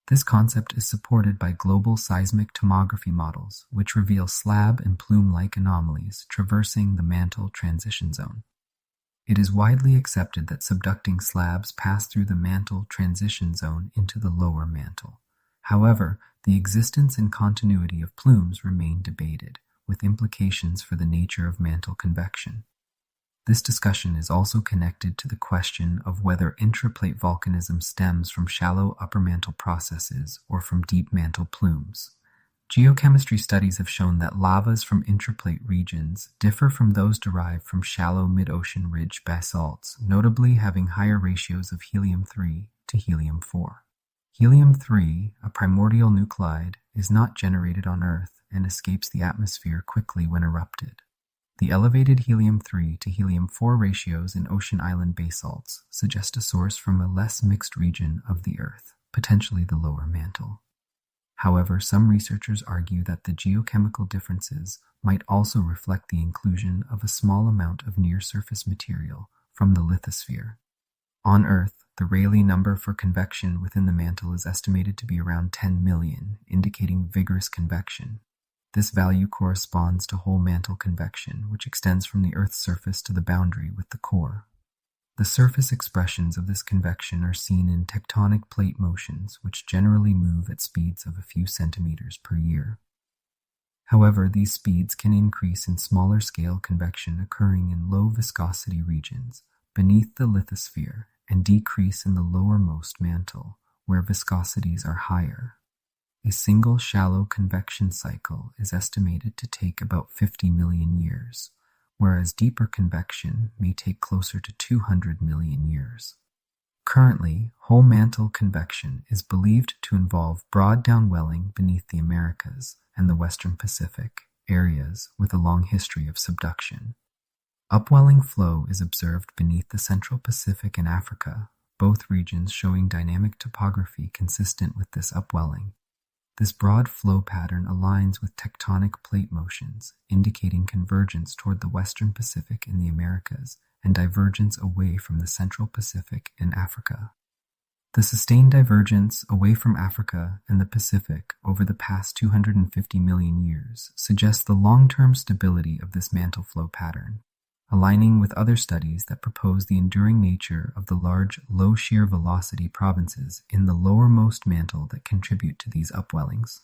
Speaker 1: This concept is supported by global seismic tomography models, which reveal slab and plume-like anomalies traversing the mantle transition zone. It is widely accepted that subducting slabs pass through the mantle transition zone into the lower mantle. However, the existence and continuity of plumes remain debated, with implications for the nature of mantle convection. This discussion is also connected to the question of whether intraplate volcanism stems from shallow upper mantle processes or from deep mantle plumes. Geochemistry studies have shown that lavas from intraplate regions differ from those derived from shallow mid-ocean ridge basalts, notably having higher ratios of helium-3 to helium-4. Helium-3, a primordial nuclide, is not generated on Earth and escapes the atmosphere quickly when erupted. The elevated helium-3 to helium-4 ratios in ocean island basalts suggest a source from a less mixed region of the Earth, potentially the lower mantle. However, some researchers argue that the geochemical differences might also reflect the inclusion of a small amount of near-surface material from the lithosphere. On Earth, the Rayleigh number for convection within the mantle is estimated to be around 10 million, indicating vigorous convection. This value corresponds to whole mantle convection, which extends from the Earth's surface to the boundary with the core. The surface expressions of this convection are seen in tectonic plate motions, which generally move at speeds of a few centimeters per year. However, these speeds can increase in smaller scale convection occurring in low viscosity regions beneath the lithosphere and decrease in the lowermost mantle, where viscosities are higher. A single shallow convection cycle is estimated to take about 50 million years, whereas deeper convection may take closer to 200 million years. Currently, whole mantle convection is believed to involve broad downwelling beneath the Americas and the Western Pacific, areas with a long history of subduction. Upwelling flow is observed beneath the Central Pacific and Africa, both regions showing dynamic topography consistent with this upwelling. This broad flow pattern aligns with tectonic plate motions, indicating convergence toward the Western Pacific and the Americas, and divergence away from the Central Pacific and Africa. The sustained divergence away from Africa and the Pacific over the past 250 million years suggests the long-term stability of this mantle flow pattern, aligning with other studies that propose the enduring nature of the large low shear velocity provinces in the lowermost mantle that contribute to these upwellings.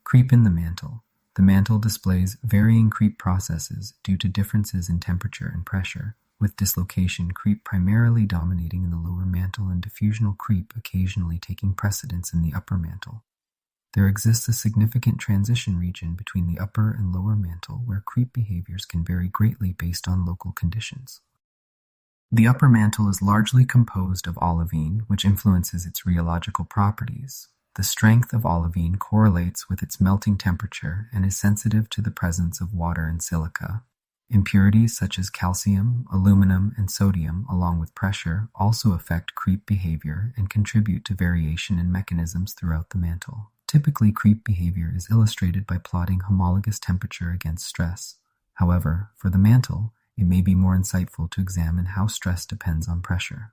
Speaker 1: Creep in the mantle. The mantle displays varying creep processes due to differences in temperature and pressure, with dislocation creep primarily dominating in the lower mantle and diffusional creep occasionally taking precedence in the upper mantle. There exists a significant transition region between the upper and lower mantle where creep behaviors can vary greatly based on local conditions. The upper mantle is largely composed of olivine, which influences its geological properties. The strength of olivine correlates with its melting temperature and is sensitive to the presence of water and silica. Impurities such as calcium, aluminum, and sodium, along with pressure, also affect creep behavior and contribute to variation in mechanisms throughout the mantle. Typically, creep behavior is illustrated by plotting homologous temperature against stress. However, for the mantle, it may be more insightful to examine how stress depends on pressure.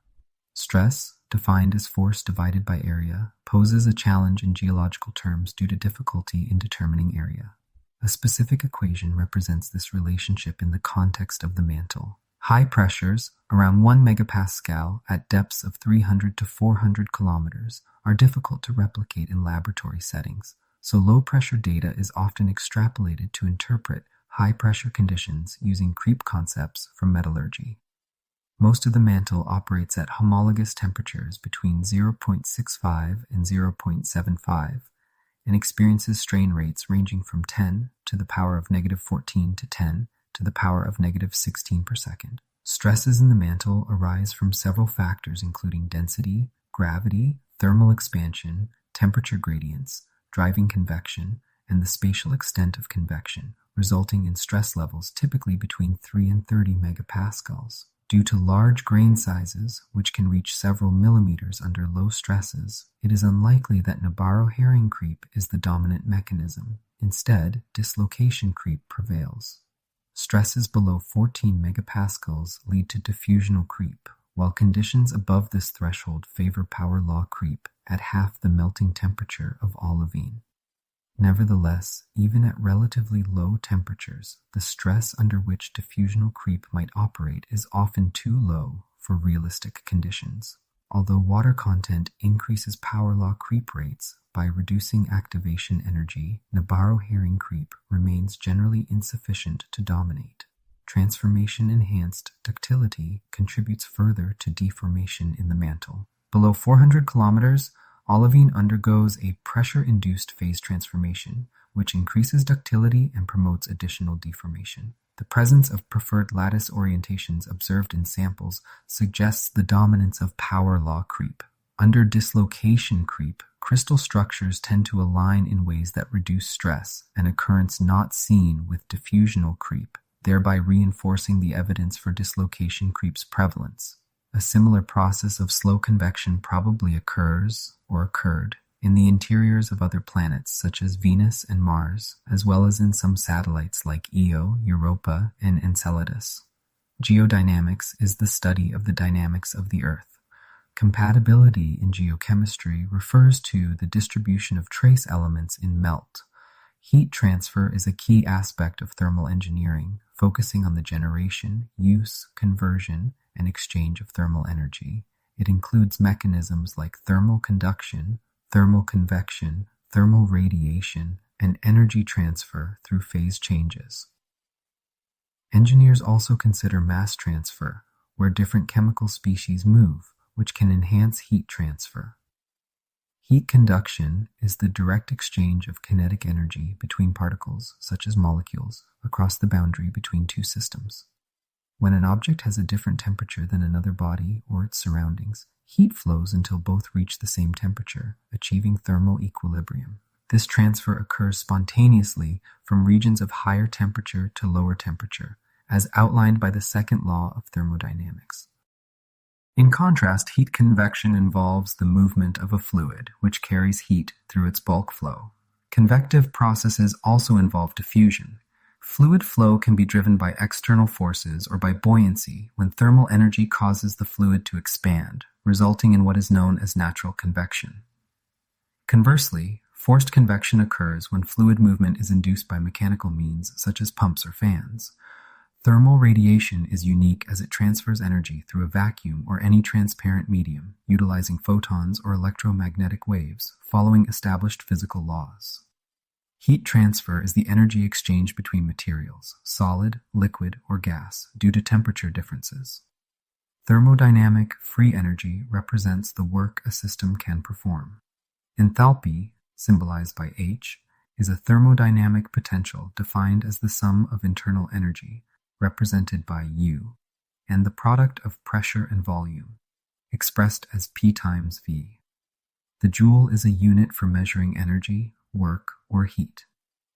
Speaker 1: Stress, defined as force divided by area, poses a challenge in geological terms due to difficulty in determining area. A specific equation represents this relationship in the context of the mantle. High pressures, around 1 megapascal at depths of 300 to 400 kilometers, are difficult to replicate in laboratory settings, so low-pressure data is often extrapolated to interpret high-pressure conditions using creep concepts from metallurgy. Most of the mantle operates at homologous temperatures between 0.65 and 0.75 and experiences strain rates ranging from 10 to the power of negative 14 to 10 to the power of negative 16 per second. Stresses in the mantle arise from several factors including density, gravity, thermal expansion, temperature gradients, driving convection, and the spatial extent of convection, resulting in stress levels typically between 3 and 30 megapascals. Due to large grain sizes, which can reach several millimeters under low stresses, it is unlikely that Nabarro herring creep is the dominant mechanism. Instead, dislocation creep prevails. Stresses below 14 megapascals lead to diffusional creep, while conditions above this threshold favor power law creep at half the melting temperature of olivine. Nevertheless, even at relatively low temperatures, the stress under which diffusional creep might operate is often too low for realistic conditions. Although water content increases power law creep rates by reducing activation energy, Nabarro herring creep remains generally insufficient to dominate. Transformation-enhanced ductility contributes further to deformation in the mantle. Below 400 kilometers, olivine undergoes a pressure-induced phase transformation, which increases ductility and promotes additional deformation. The presence of preferred lattice orientations observed in samples suggests the dominance of power law creep. Under dislocation creep, crystal structures tend to align in ways that reduce stress, an occurrence not seen with diffusional creep, thereby reinforcing the evidence for dislocation creep's prevalence. A similar process of slow convection probably occurs, or occurred, in the interiors of other planets such as Venus and Mars, as well as in some satellites like Io, Europa, and Enceladus. Geodynamics is the study of the dynamics of the Earth. Compatibility in geochemistry refers to the distribution of trace elements in melt. Heat transfer is a key aspect of thermal engineering, focusing on the generation, use, conversion, and exchange of thermal energy. It includes mechanisms like thermal conduction, thermal convection, thermal radiation, and energy transfer through phase changes. Engineers also consider mass transfer, where different chemical species move, which can enhance heat transfer. Heat conduction is the direct exchange of kinetic energy between particles, such as molecules, across the boundary between two systems. When an object has a different temperature than another body or its surroundings, heat flows until both reach the same temperature, achieving thermal equilibrium. This transfer occurs spontaneously from regions of higher temperature to lower temperature, as outlined by the second law of thermodynamics. In contrast, heat convection involves the movement of a fluid, which carries heat through its bulk flow. Convective processes also involve diffusion. Fluid flow can be driven by external forces or by buoyancy when thermal energy causes the fluid to expand, resulting in what is known as natural convection. Conversely, forced convection occurs when fluid movement is induced by mechanical means such as pumps or fans. Thermal radiation is unique as it transfers energy through a vacuum or any transparent medium, utilizing photons or electromagnetic waves, following established physical laws. Heat transfer is the energy exchange between materials, solid, liquid, or gas, due to temperature differences. Thermodynamic free energy represents the work a system can perform. Enthalpy, symbolized by H, is a thermodynamic potential defined as the sum of internal energy, represented by U, and the product of pressure and volume, expressed as P times V. The joule is a unit for measuring energy, work, or heat.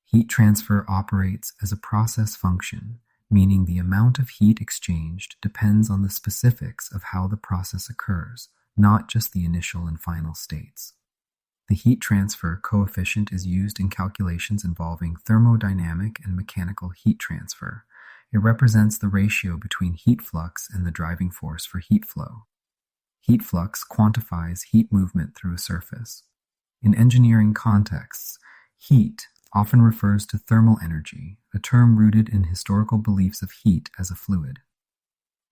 Speaker 1: Heat transfer operates as a process function, meaning the amount of heat exchanged depends on the specifics of how the process occurs, not just the initial and final states. The heat transfer coefficient is used in calculations involving thermodynamic and mechanical heat transfer. It represents the ratio between heat flux and the driving force for heat flow. Heat flux quantifies heat movement through a surface. In engineering contexts, heat often refers to thermal energy, a term rooted in historical beliefs of heat as a fluid.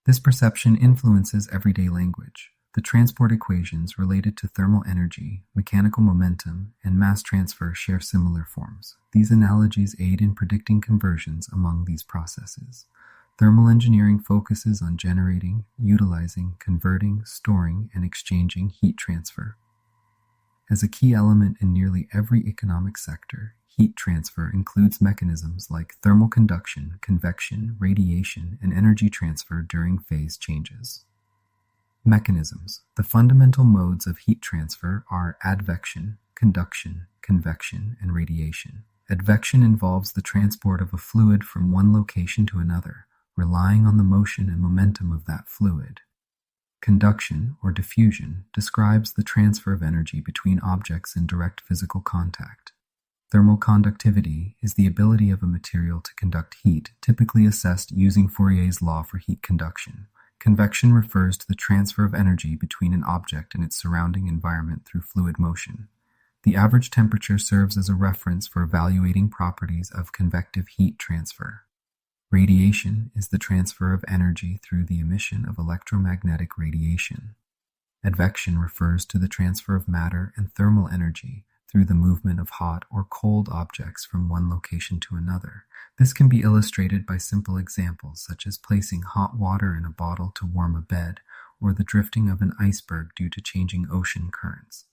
Speaker 1: This perception influences everyday language. The transport equations related to thermal energy, mechanical momentum, and mass transfer share similar forms. These analogies aid in predicting conversions among these processes. Thermal engineering focuses on generating, utilizing, converting, storing, and exchanging heat transfer. As a key element in nearly every economic sector, heat transfer includes mechanisms like thermal conduction, convection, radiation, and energy transfer during phase changes. Mechanisms. The fundamental modes of heat transfer are advection, conduction, convection, and radiation. Advection involves the transport of a fluid from one location to another, relying on the motion and momentum of that fluid. Conduction, or diffusion, describes the transfer of energy between objects in direct physical contact. Thermal conductivity is the ability of a material to conduct heat, typically assessed using Fourier's law for heat conduction. Convection refers to the transfer of energy between an object and its surrounding environment through fluid motion. The average temperature serves as a reference for evaluating properties of convective heat transfer. Radiation is the transfer of energy through the emission of electromagnetic radiation. Advection refers to the transfer of matter and thermal energy through the movement of hot or cold objects from one location to another. This can be illustrated by simple examples such as placing hot water in a bottle to warm a bed, or the drifting of an iceberg due to changing ocean currents.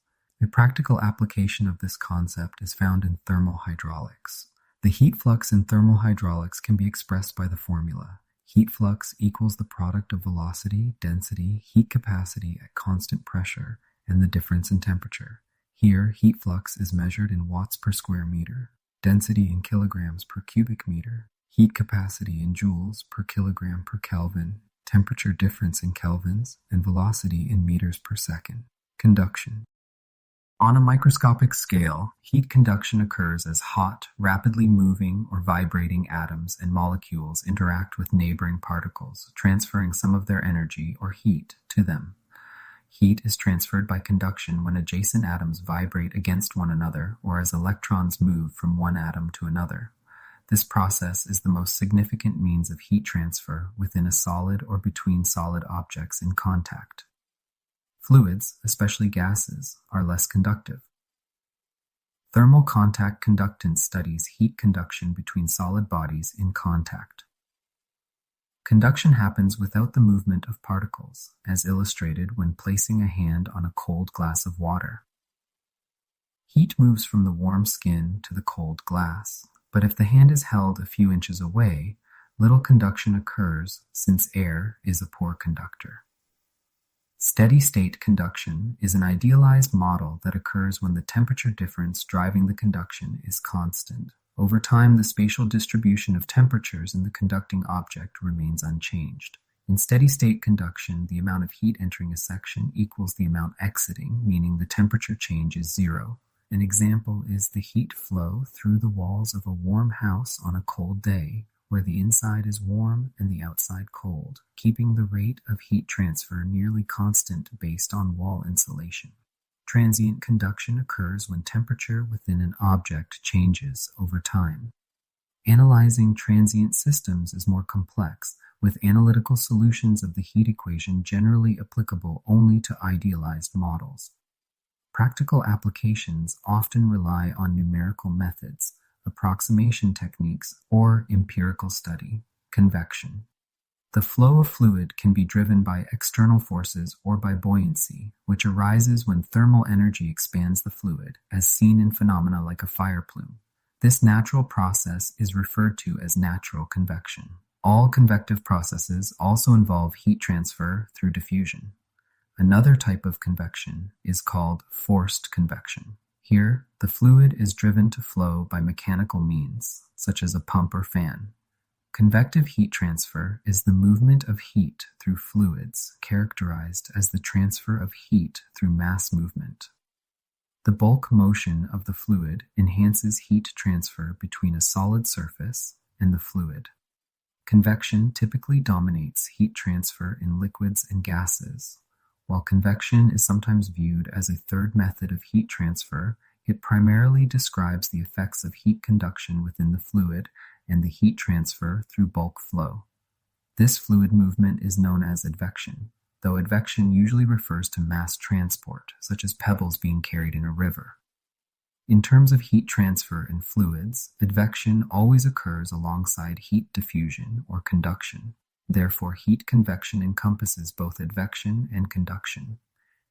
Speaker 1: A practical application of this concept is found in thermal hydraulics. The heat flux in thermal hydraulics can be expressed by the formula: heat flux equals the product of velocity, density, heat capacity at constant pressure, and the difference in temperature. Here, heat flux is measured in watts per square meter, density in kilograms per cubic meter, heat capacity in joules per kilogram per Kelvin, temperature difference in kelvins, and velocity in meters per second. Conduction. On a microscopic scale, heat conduction occurs as hot, rapidly moving or vibrating atoms and molecules interact with neighboring particles, transferring some of their energy or heat to them. Heat is transferred by conduction when adjacent atoms vibrate against one another or as electrons move from one atom to another. This process is the most significant means of heat transfer within a solid or between solid objects in contact. Fluids, especially gases, are less conductive. Thermal contact conductance studies heat conduction between solid bodies in contact. Conduction happens without the movement of particles, as illustrated when placing a hand on a cold glass of water. Heat moves from the warm skin to the cold glass, but if the hand is held a few inches away, little conduction occurs since air is a poor conductor. Steady-state conduction is an idealized model that occurs when the temperature difference driving the conduction is constant. Over time, the spatial distribution of temperatures in the conducting object remains unchanged. In steady-state conduction, the amount of heat entering a section equals the amount exiting, meaning the temperature change is zero. An example is the heat flow through the walls of a warm house on a cold day, where the inside is warm and the outside cold, keeping the rate of heat transfer nearly constant based on wall insulation. Transient conduction occurs when temperature within an object changes over time. Analyzing transient systems is more complex, with analytical solutions of the heat equation generally applicable only to idealized models. Practical applications often rely on numerical methods, approximation techniques, or empirical study. Convection. The flow of fluid can be driven by external forces or by buoyancy, which arises when thermal energy expands the fluid, as seen in phenomena like a fire plume. This natural process is referred to as natural convection. All convective processes also involve heat transfer through diffusion. Another type of convection is called forced convection. Here, the fluid is driven to flow by mechanical means, such as a pump or fan. Convective heat transfer is the movement of heat through fluids, characterized as the transfer of heat through mass movement. The bulk motion of the fluid enhances heat transfer between a solid surface and the fluid. Convection typically dominates heat transfer in liquids and gases. While convection is sometimes viewed as a third method of heat transfer, it primarily describes the effects of heat conduction within the fluid and the heat transfer through bulk flow. This fluid movement is known as advection, though advection usually refers to mass transport, such as pebbles being carried in a river. In terms of heat transfer in fluids, advection always occurs alongside heat diffusion or conduction. Therefore, heat convection encompasses both advection and conduction.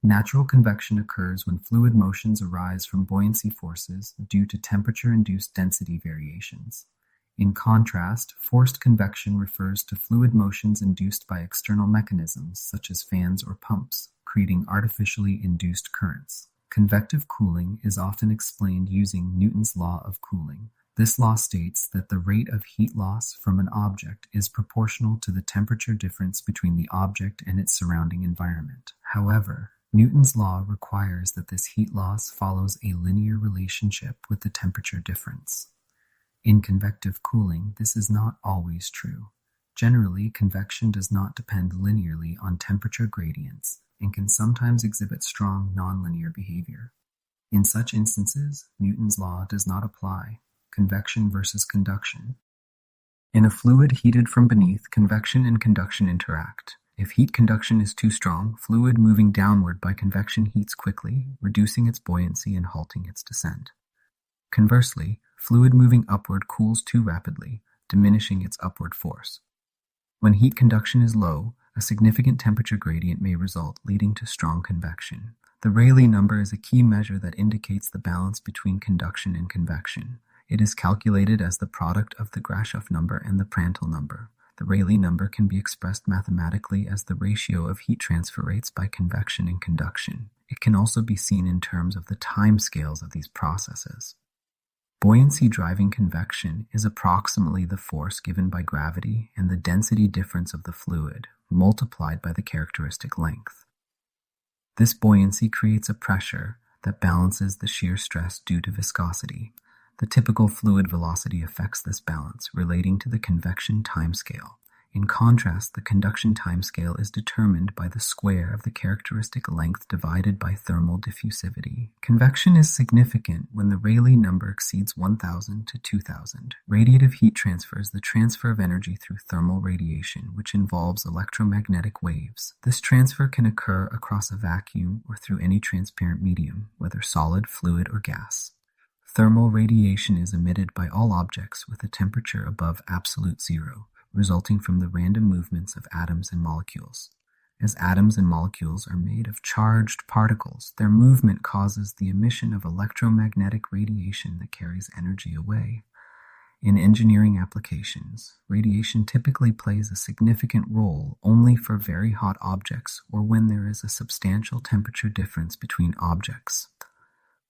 Speaker 1: Natural convection occurs when fluid motions arise from buoyancy forces due to temperature-induced density variations. In contrast, forced convection refers to fluid motions induced by external mechanisms such as fans or pumps, creating artificially induced currents. Convective cooling is often explained using Newton's law of cooling. This law states that the rate of heat loss from an object is proportional to the temperature difference between the object and its surrounding environment. However, Newton's law requires that this heat loss follows a linear relationship with the temperature difference. In convective cooling, this is not always true. Generally, convection does not depend linearly on temperature gradients and can sometimes exhibit strong nonlinear behavior. In such instances, Newton's law does not apply. Convection versus conduction. In a fluid heated from beneath, convection and conduction interact. If heat conduction is too strong, fluid moving downward by convection heats quickly, reducing its buoyancy and halting its descent. Conversely, fluid moving upward cools too rapidly, diminishing its upward force. When heat conduction is low, a significant temperature gradient may result, leading to strong convection. The Rayleigh number is a key measure that indicates the balance between conduction and convection. It is calculated as the product of the Grashof number and the Prandtl number. The Rayleigh number can be expressed mathematically as the ratio of heat transfer rates by convection and conduction. It can also be seen in terms of the time scales of these processes. Buoyancy driving convection is approximately the force given by gravity and the density difference of the fluid, multiplied by the characteristic length. This buoyancy creates a pressure that balances the shear stress due to viscosity. The typical fluid velocity affects this balance, relating to the convection timescale. In contrast, the conduction timescale is determined by the square of the characteristic length divided by thermal diffusivity. Convection is significant when the Rayleigh number exceeds 1000 to 2000. Radiative heat transfer is the transfer of energy through thermal radiation, which involves electromagnetic waves. This transfer can occur across a vacuum or through any transparent medium, whether solid, fluid, or gas. Thermal radiation is emitted by all objects with a temperature above absolute zero, resulting from the random movements of atoms and molecules. As atoms and molecules are made of charged particles, their movement causes the emission of electromagnetic radiation that carries energy away. In engineering applications, radiation typically plays a significant role only for very hot objects or when there is a substantial temperature difference between objects.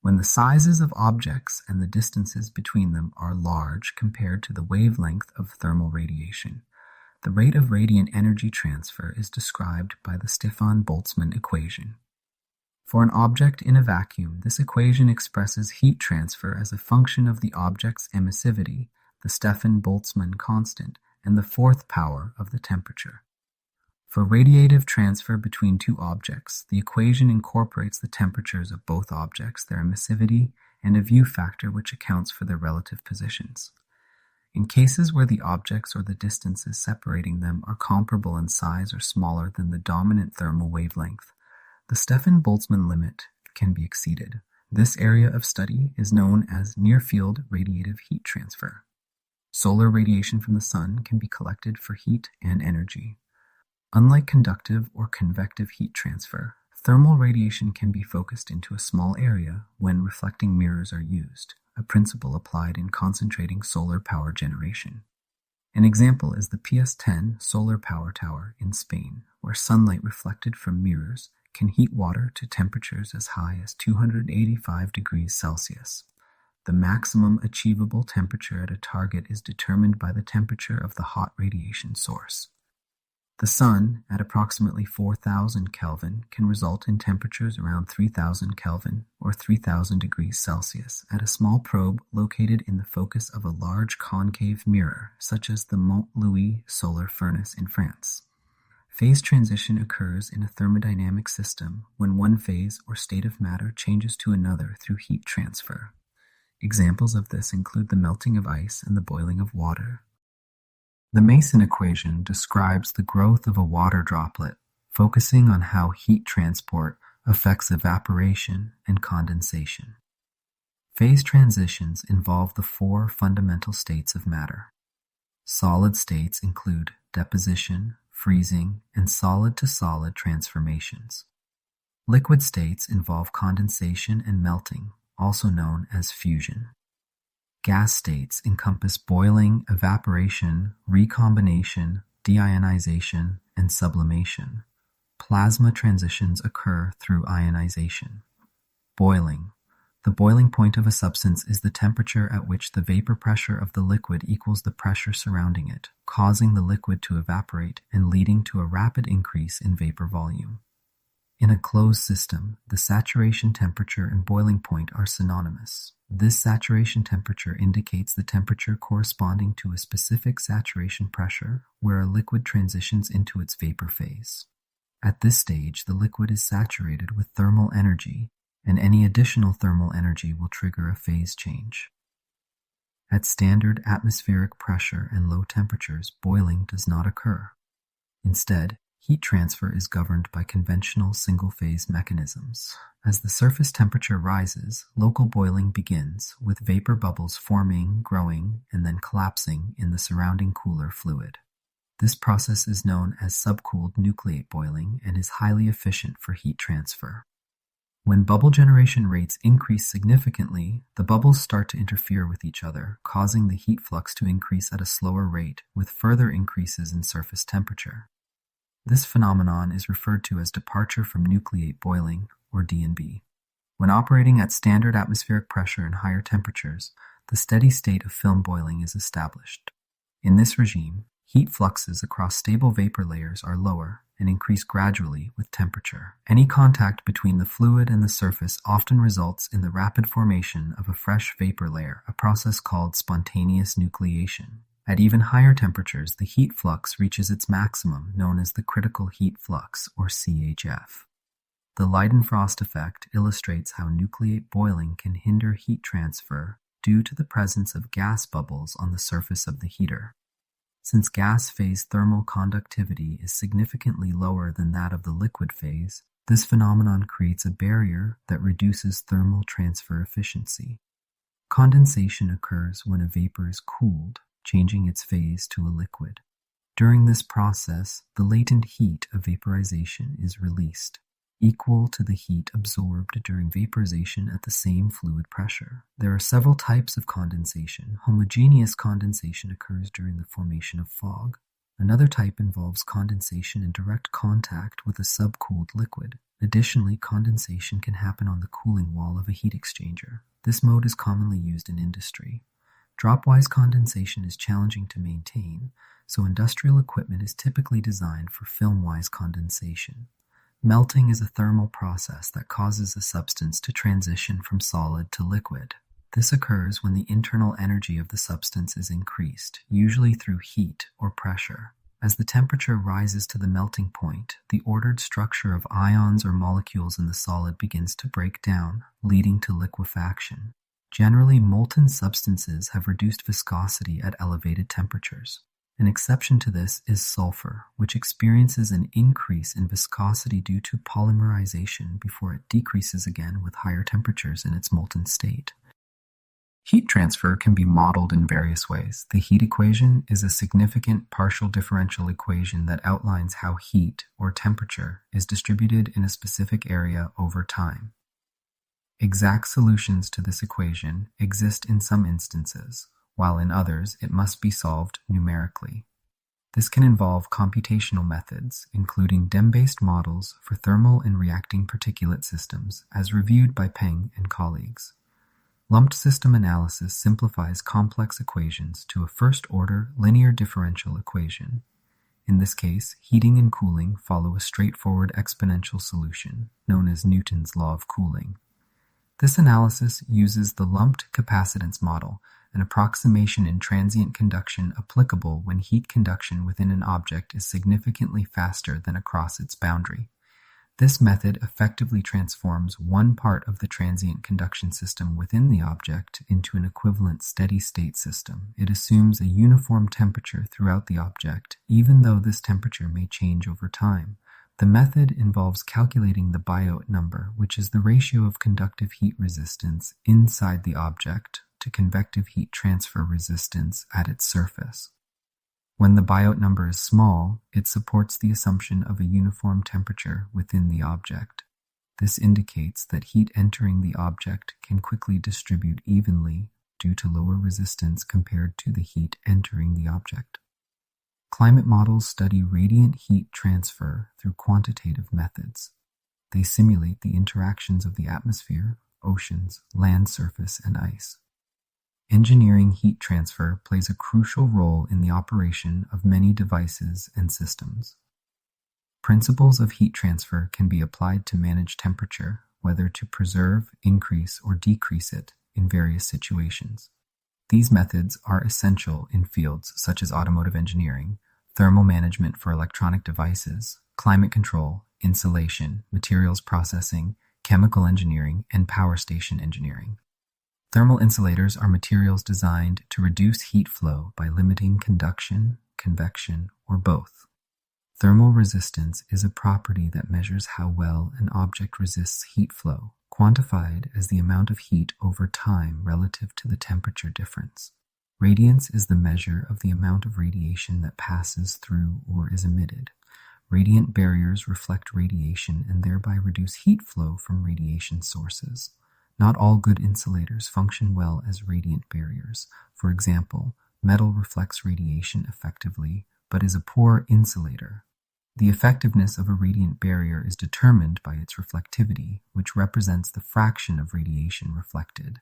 Speaker 1: When the sizes of objects and the distances between them are large compared to the wavelength of thermal radiation, the rate of radiant energy transfer is described by the Stefan-Boltzmann equation. For an object in a vacuum, this equation expresses heat transfer as a function of the object's emissivity, the Stefan-Boltzmann constant, and the fourth power of the temperature. For radiative transfer between two objects, the equation incorporates the temperatures of both objects, their emissivity, and a view factor which accounts for their relative positions. In cases where the objects or the distances separating them are comparable in size or smaller than the dominant thermal wavelength, the Stefan-Boltzmann limit can be exceeded. This area of study is known as near-field radiative heat transfer. Solar radiation from the sun can be collected for heat and energy. Unlike conductive or convective heat transfer, thermal radiation can be focused into a small area when reflecting mirrors are used, a principle applied in concentrating solar power generation. An example is the PS10 solar power tower in Spain, where sunlight reflected from mirrors can heat water to temperatures as high as 285 degrees Celsius. The maximum achievable temperature at a target is determined by the temperature of the hot radiation source. The sun, at approximately 4000 Kelvin, can result in temperatures around 3000 Kelvin or 3000 degrees Celsius at a small probe located in the focus of a large concave mirror, such as the Mont Louis solar furnace in France. Phase transition occurs in a thermodynamic system when one phase or state of matter changes to another through heat transfer. Examples of this include the melting of ice and the boiling of water. The Mason equation describes the growth of a water droplet, focusing on how heat transport affects evaporation and condensation. Phase transitions involve the four fundamental states of matter. Solid states include deposition, freezing, and solid-to-solid transformations. Liquid states involve condensation and melting, also known as fusion. Gas states encompass boiling, evaporation, recombination, deionization, and sublimation. Plasma transitions occur through ionization. Boiling. The boiling point of a substance is the temperature at which the vapor pressure of the liquid equals the pressure surrounding it, causing the liquid to evaporate and leading to a rapid increase in vapor volume. In a closed system, the saturation temperature and boiling point are synonymous. This saturation temperature indicates the temperature corresponding to a specific saturation pressure where a liquid transitions into its vapor phase. At this stage, the liquid is saturated with thermal energy, and any additional thermal energy will trigger a phase change. At standard atmospheric pressure and low temperatures, boiling does not occur. Instead, heat transfer is governed by conventional single-phase mechanisms. As the surface temperature rises, local boiling begins, with vapor bubbles forming, growing, and then collapsing in the surrounding cooler fluid. This process is known as subcooled nucleate boiling and is highly efficient for heat transfer. When bubble generation rates increase significantly, the bubbles start to interfere with each other, causing the heat flux to increase at a slower rate, with further increases in surface temperature. This phenomenon is referred to as departure from nucleate boiling, or D&B. When operating at standard atmospheric pressure and higher temperatures, the steady state of film boiling is established. In this regime, Heat fluxes across stable vapor layers are lower and increase gradually with temperature. Any contact between the fluid and the surface often results in the rapid formation of a fresh vapor layer, a process called spontaneous nucleation. At even higher temperatures, the heat flux reaches its maximum, known as the critical heat flux, or CHF. The Leidenfrost effect illustrates how nucleate boiling can hinder heat transfer due to the presence of gas bubbles on the surface of the heater. Since gas phase thermal conductivity is significantly lower than that of the liquid phase, this phenomenon creates a barrier that reduces thermal transfer efficiency. Condensation occurs when a vapor is cooled, changing its phase to a liquid. During this process, the latent heat of vaporization is released, equal to the heat absorbed during vaporization at the same fluid pressure. There are several types of condensation. Homogeneous condensation occurs during the formation of fog. Another type involves condensation in direct contact with a subcooled liquid. Additionally, condensation can happen on the cooling wall of a heat exchanger. This mode is commonly used in industry. Dropwise condensation is challenging to maintain, so industrial equipment is typically designed for filmwise condensation. Melting is a thermal process that causes a substance to transition from solid to liquid. This occurs when the internal energy of the substance is increased, usually through heat or pressure. As the temperature rises to the melting point, the ordered structure of ions or molecules in the solid begins to break down, leading to liquefaction. Generally, molten substances have reduced viscosity at elevated temperatures. An exception to this is sulfur, which experiences an increase in viscosity due to polymerization before it decreases again with higher temperatures in its molten state. Heat transfer can be modeled in various ways. The heat equation is a significant partial differential equation that outlines how heat, or temperature, is distributed in a specific area over time. Exact solutions to this equation exist in some instances, while in others it must be solved numerically. This can involve computational methods, including DEM-based models for thermal and reacting particulate systems, as reviewed by Peng and colleagues. Lumped system analysis simplifies complex equations to a first-order linear differential equation. In this case, heating and cooling follow a straightforward exponential solution, known as Newton's law of cooling. This analysis uses the lumped capacitance model, an approximation in transient conduction applicable when heat conduction within an object is significantly faster than across its boundary. This method effectively transforms one part of the transient conduction system within the object into an equivalent steady-state system. It assumes a uniform temperature throughout the object, even though this temperature may change over time. The method involves calculating the Biot number, which is the ratio of conductive heat resistance inside the object to convective heat transfer resistance at its surface. When the Biot number is small, it supports the assumption of a uniform temperature within the object. This indicates that heat entering the object can quickly distribute evenly due to lower resistance compared to the heat entering the object. Climate models study radiant heat transfer through quantitative methods. They simulate the interactions of the atmosphere, oceans, land surface, and ice. Engineering heat transfer plays a crucial role in the operation of many devices and systems. Principles of heat transfer can be applied to manage temperature, whether to preserve, increase, or decrease it in various situations. These methods are essential in fields such as automotive engineering, thermal management for electronic devices, climate control, insulation, materials processing, chemical engineering, and power station engineering. Thermal insulators are materials designed to reduce heat flow by limiting conduction, convection, or both. Thermal resistance is a property that measures how well an object resists heat flow, quantified as the amount of heat over time relative to the temperature difference. Radiance is the measure of the amount of radiation that passes through or is emitted. Radiant barriers reflect radiation and thereby reduce heat flow from radiation sources. Not all good insulators function well as radiant barriers. For example, metal reflects radiation effectively, but is a poor insulator. The effectiveness of a radiant barrier is determined by its reflectivity, which represents the fraction of radiation reflected.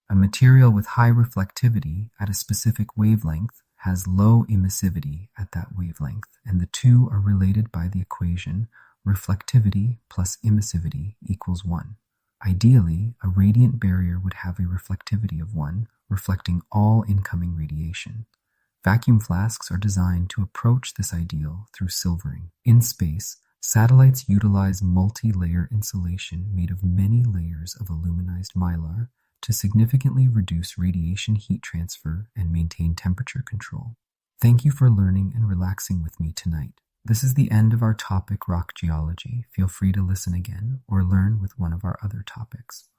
Speaker 1: A material with high reflectivity at a specific wavelength has low emissivity at that wavelength, and the two are related by the equation reflectivity plus emissivity equals 1. Ideally, a radiant barrier would have a reflectivity of 1, reflecting all incoming radiation. Vacuum flasks are designed to approach this ideal through silvering. In space, satellites utilize multi-layer insulation made of many layers of aluminized mylar to significantly reduce radiation heat transfer and maintain temperature control. Thank you for learning and relaxing with me tonight. This is the end of our topic, rock geology. Feel free to listen again or learn with one of our other topics.